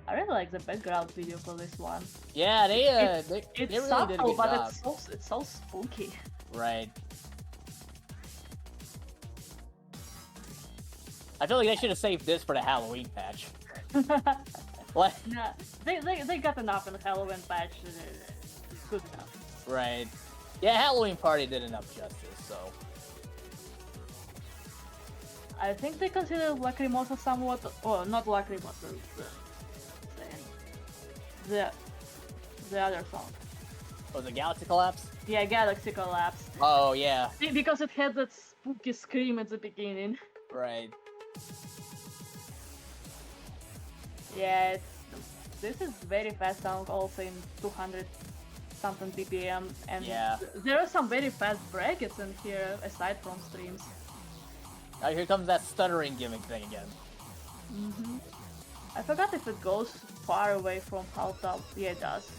I really like the background video for this one. Yeah, they It's really did a subtle, good but job. it's so spooky. Right. I feel like they should have saved this for the Halloween patch. What? Nah, they got enough in the Halloween patch. It's good enough. Right. Yeah, Halloween Party did enough justice, so. I think they consider Lacrimosa somewhat, or not Lacrimosa, the other song. Was it Galaxy Collapse? Yeah, Galaxy Collapse. Oh, yeah. Because it had that spooky scream at the beginning. Right. Yeah, this is very fast song, also in 200 something BPM, and Yeah. there are some very fast brackets in here aside from streams. Now here comes that stuttering gimmick thing again. I forgot if it goes far away from half top. Yeah, it does.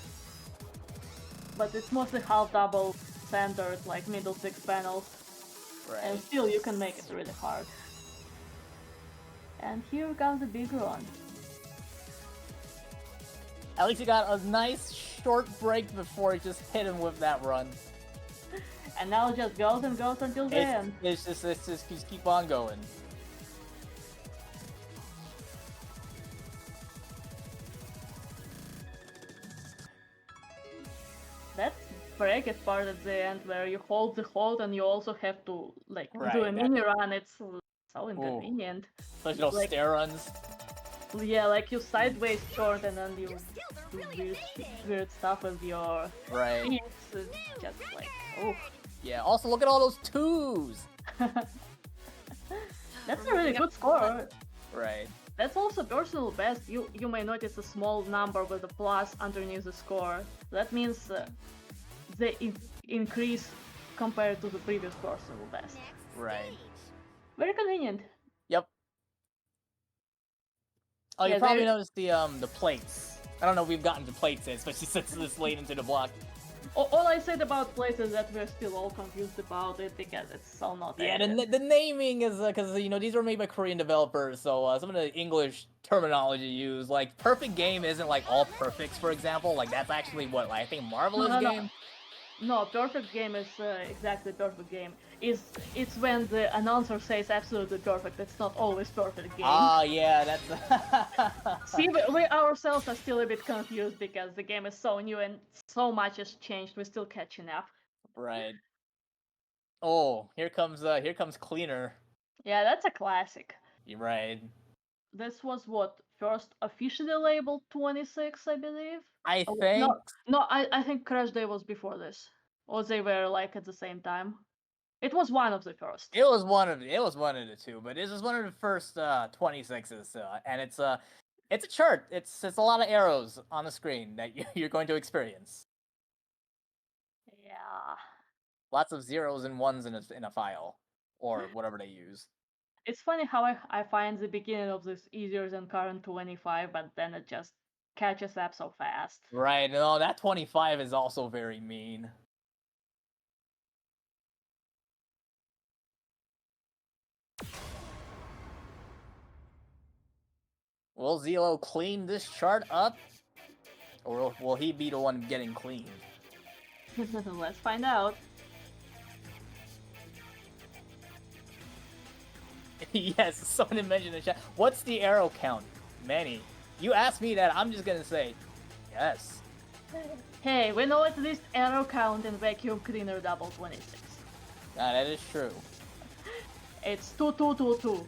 but it's mostly half double centered, like middle 6 panels. And Right. still you can make it really hard. And here comes the big run. At least he got a nice short break before he just hit him with that run. And now it just goes and goes until the end. It's just keep on going. That break is part at the end where you hold the hold and you also have to like do a Right, mini run. It's so inconvenient. Those little Like- stair runs. Yeah, like you sideways short and then you do weird stuff with your Right. feet. It's just like, oh. Yeah. Also, look at all those twos. That's a really good score. Right. That's also personal best. You may notice a small number with a plus underneath the score. That means the increase compared to the previous personal best. Right. Very convenient. Yep. Oh, you Yeah, probably there- noticed the plates. I don't know if we've gotten to plates yet, especially since this late into the block. All I said about places is that we're still all confused about it because it's so not Yeah, evident. the naming is because these were made by Korean developers, so some of the English terminology used, like perfect game, isn't like all perfects, for example. Like that's actually what I think marvelous No. game. No, perfect game is exactly perfect game. It's when the announcer says absolutely perfect. It's not always perfect game. Ah, yeah, that's. See, we ourselves are still a bit confused because the game is so new and so much has changed. We're still catching up. Right. Oh, here comes Cleaner. Yeah, that's a classic. You're right. This was what first officially labeled 26, I believe. I Oh, think I think Crash Day was before this, or they were like at the same time. It was one of the first. it was one of the two, but this is one of the first 26s, and it's a chart. It's a lot of arrows on the screen that you're going to experience. Yeah. Lots of zeros and ones in a file or whatever they use. It's funny how I find the beginning of this easier than current 25, but then it just catches up so fast. Right. No, that 25 is also very mean. Will Zelllooo clean this chart up? Or will he be the one getting cleaned? Let's find out. Yes, someone mentioned in the chat. What's the arrow count? Many. You asked me that, I'm just gonna say yes. Hey, we know at least arrow count in vacuum cleaner double 26. That is true. It's 2222.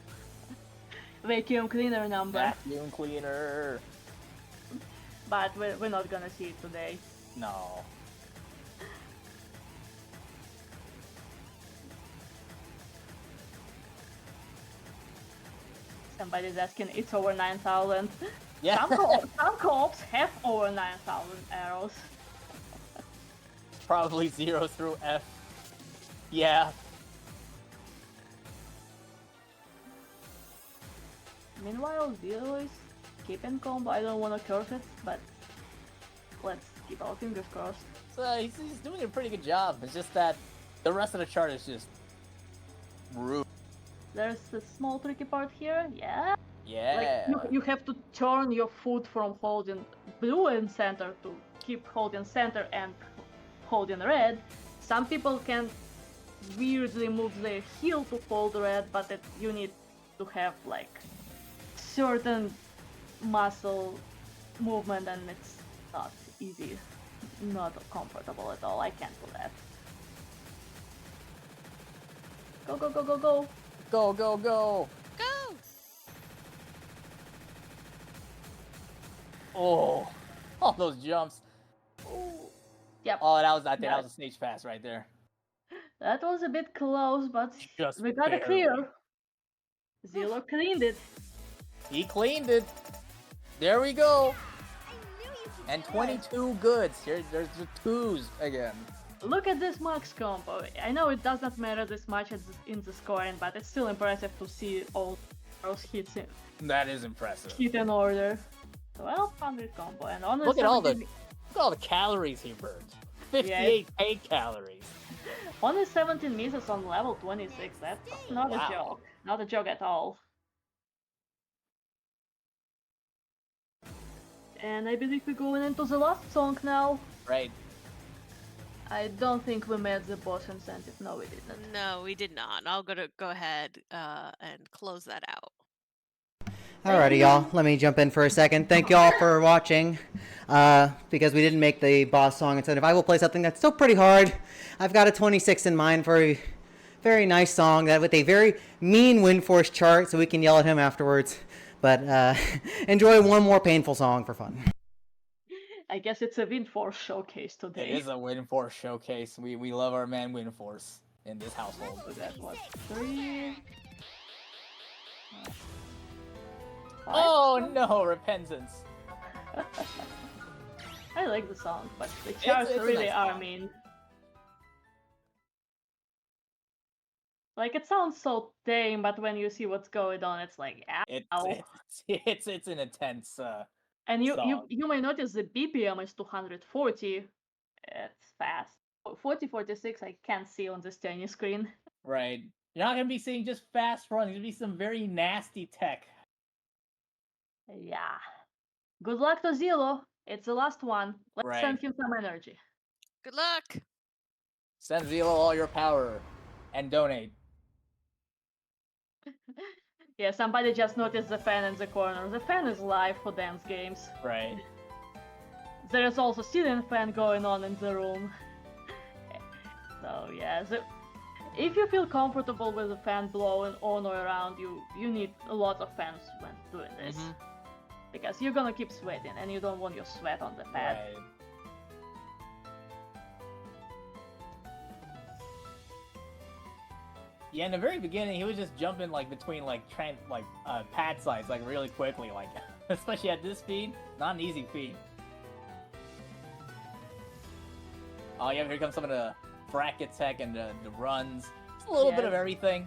Vacuum cleaner number. Vacuum cleaner. But we're not gonna see it today. No. Somebody's asking, it's over 9,000. Yeah. Some co-ops have over 9,000 arrows. Probably 0 through F. Yeah. Meanwhile, Zelllooo is keeping combo. I don't want to curse it, but let's keep our fingers crossed. So he's doing a pretty good job. It's just that the rest of the chart is just rude. There's a small tricky part here, yeah? Yeah. Like, you have to turn your foot from holding blue in center to keep holding center and holding red. Some people can weirdly move their heel to hold red, but you need to have like certain muscle movement and it's not easy, not comfortable at all. I can't do that. Go, go, go, go, go! Go, go, go! Go! Oh, all those jumps. Yep. Oh, that was that Yeah. was a stage pass right there. That was a bit close, but Just we got it barely. clear. Zelllooo cleaned it. He cleaned it. There we go. And 22 goods. Here, there's the twos again. Look at this max combo. I know it does not matter this much in the scoring, but it's still impressive to see all those hits That is impressive. hit in order. 1200 combo, and honestly, Look at all the calories he burned. 58 paid calories. Only 17 misses on level 26. That's not Wow. a joke. Not a joke at all. And I believe we're going into the last song now. Right. I don't think we met the boss incentive. No, we didn't. No, we did not. I'll go ahead and close that out. Alrighty, y'all. Let me jump in for a second. Thank y'all for watching. Because we didn't make the boss song incentive, I will play something that's still pretty hard. I've got a 26 in mind for a very nice song that with a very mean Windforce chart, so we can yell at him afterwards. But enjoy one more painful song for fun. I guess it's a Windforce showcase today. It is a Windforce showcase. We love our man Windforce in this household. So that was 3. Oh no, Repentance. I like the song, but the charts it's a really nice are song. mean. Like, it sounds so tame, but when you see what's going on, it's like, ow. It's an intense And you song. may notice the BPM is 240. It's fast. 40-46 I can't see on this tiny screen. Right. You're not gonna be seeing just fast runs. There's gonna be some very nasty tech. Yeah. Good luck to Zelllooo. It's the last one. Let's Right. send him some energy. Good luck. Send Zelllooo all your power and donate. Yeah, somebody just noticed the fan in the corner. The fan is live for dance games. Right. There is also ceiling fan going on in the room. So yeah, if you feel comfortable with the fan blowing on or around you, you need a lot of fans when doing this. Because you're gonna keep sweating and you don't want your sweat on the pad. Right. Yeah, in the very beginning, he was just jumping like between like pad sides like really quickly, like especially at this speed, not an easy feat. Oh yeah, here comes some of the bracket tech and the runs. It's a little bit of Yes. everything.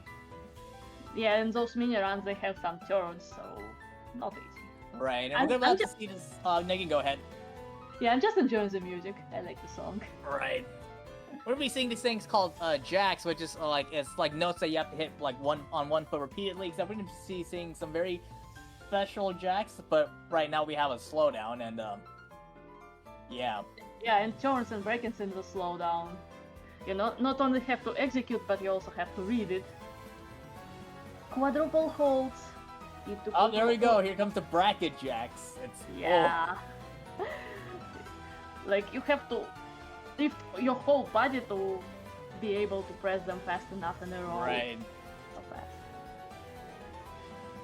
Yeah, in those mini runs they have some turns, so not easy. Right, and I'm we're about to just- see this. Megan, go ahead. Yeah, I'm just enjoying the music. I like the song. Right. We're gonna be seeing these things called jacks, which is it's like notes that you have to hit like on one foot repeatedly. Except we're gonna be seeing some very special jacks, but right now we have a slowdown, and yeah. Yeah, and turns and break-ins in the slowdown. You not only have to execute, but you also have to read it. Quadruple holds. Need to Oh, put there we your- go. Here comes the bracket jacks. It's Yeah. Like, you have to lift your whole body to be able to press them fast enough in a row. right. So fast.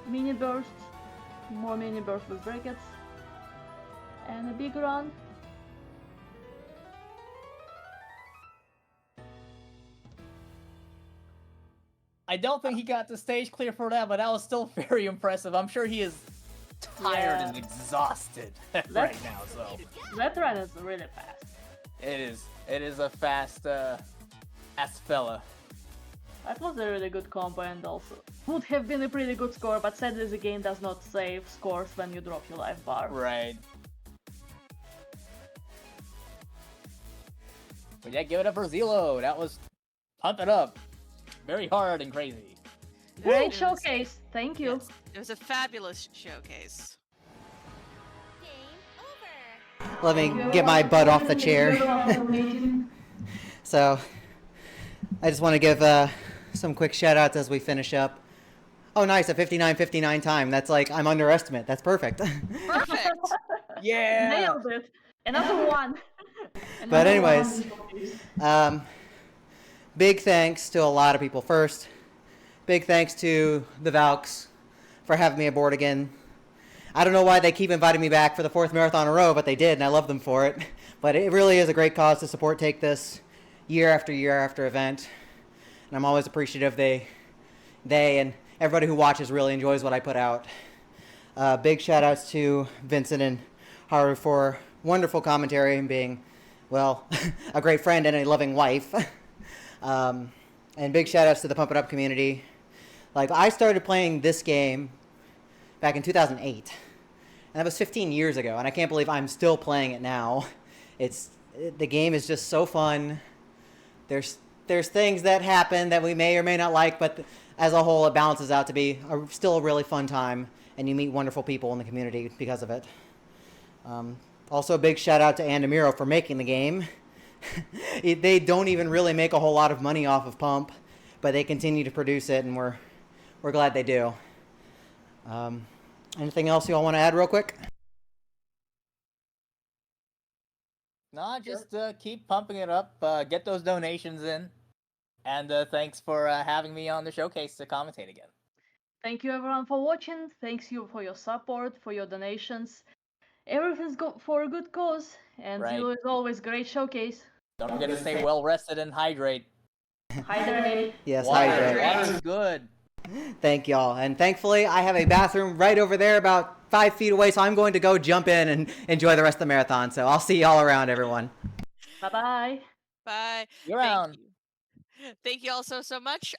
Mini bursts. More mini bursts with brackets. And a big run. I don't think he got the stage clear for that, but that was still very impressive. I'm sure he is tired Yeah. and exhausted right Let's- now. So That run is really fast. it is. It is a fast fella. That was a really good combo and also would have been a pretty good score, but sadly the game does not save scores when you drop your life bar. Right. But yeah, give it up for Zelllooo. That was Pump It Up. Very hard and crazy. Great Yes. showcase, thank you. Yes, it was a fabulous showcase. Let me get my butt off the chair. So, I just want to give some quick shout outs as we finish up. Oh, nice, a 59:59 time. That's like, I'm underestimate. That's perfect. Perfect. Yeah. Nailed it. Another one. But Another anyways, one. Big thanks to a lot of people. First, big thanks to the Valks for having me aboard again. I don't know why they keep inviting me back for the 4th marathon in a row, but they did, and I love them for it. But it really is a great cause to support Take This year after event. And I'm always appreciative they and everybody who watches really enjoys what I put out. Big shout outs to Vincent and Haru for wonderful commentary and being, well, a great friend and a loving wife. And big shout outs to the Pump It Up community. Like, I started playing this game back in 2008. And that was 15 years ago, and I can't believe I'm still playing it now. It's The game is just so fun. There's things that happen that we may or may not like, but as a whole, it balances out to be still a really fun time, and you meet wonderful people in the community because of it. Also, a big shout out to Andamiro for making the game. They don't even really make a whole lot of money off of Pump, but they continue to produce it, and we're glad they do. Anything else you all want to add real quick? Nah, just keep pumping it up. Get those donations in. And thanks for having me on the showcase to commentate again. Thank you everyone for watching. Thanks you for your support, for your donations. Everything's for a good cause, and Right. Zelllooo is always great showcase. Don't forget to stay well rested and hydrate. Hydrate. Yes, Water hydrate. is good. Thank y'all. And thankfully, I have a bathroom right over there about 5 feet away, so I'm going to go jump in and enjoy the rest of the marathon. So I'll see y'all around, everyone. Bye-bye. Bye. You're around. Thank you. Thank you all so much.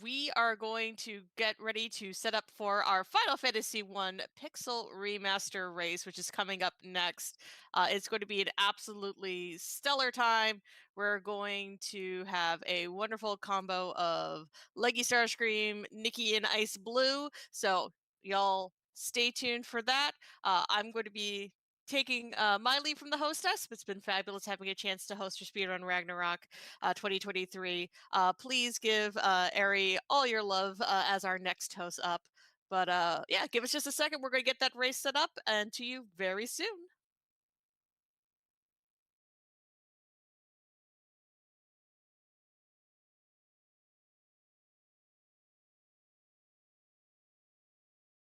We are going to get ready to set up for our Final Fantasy I Pixel Remaster race, which is coming up next. It's going to be an absolutely stellar time. We're going to have a wonderful combo of Leggy Starscream, Nikki, and Ice Blue. So y'all stay tuned for that. I'm going to be taking my leave from the hostess. It's been fabulous having a chance to host your Speedrun Ragnarok 2023. Please give Ari all your love as our next host up. But yeah, give us just a second. We're going to get that race set up and to you very soon.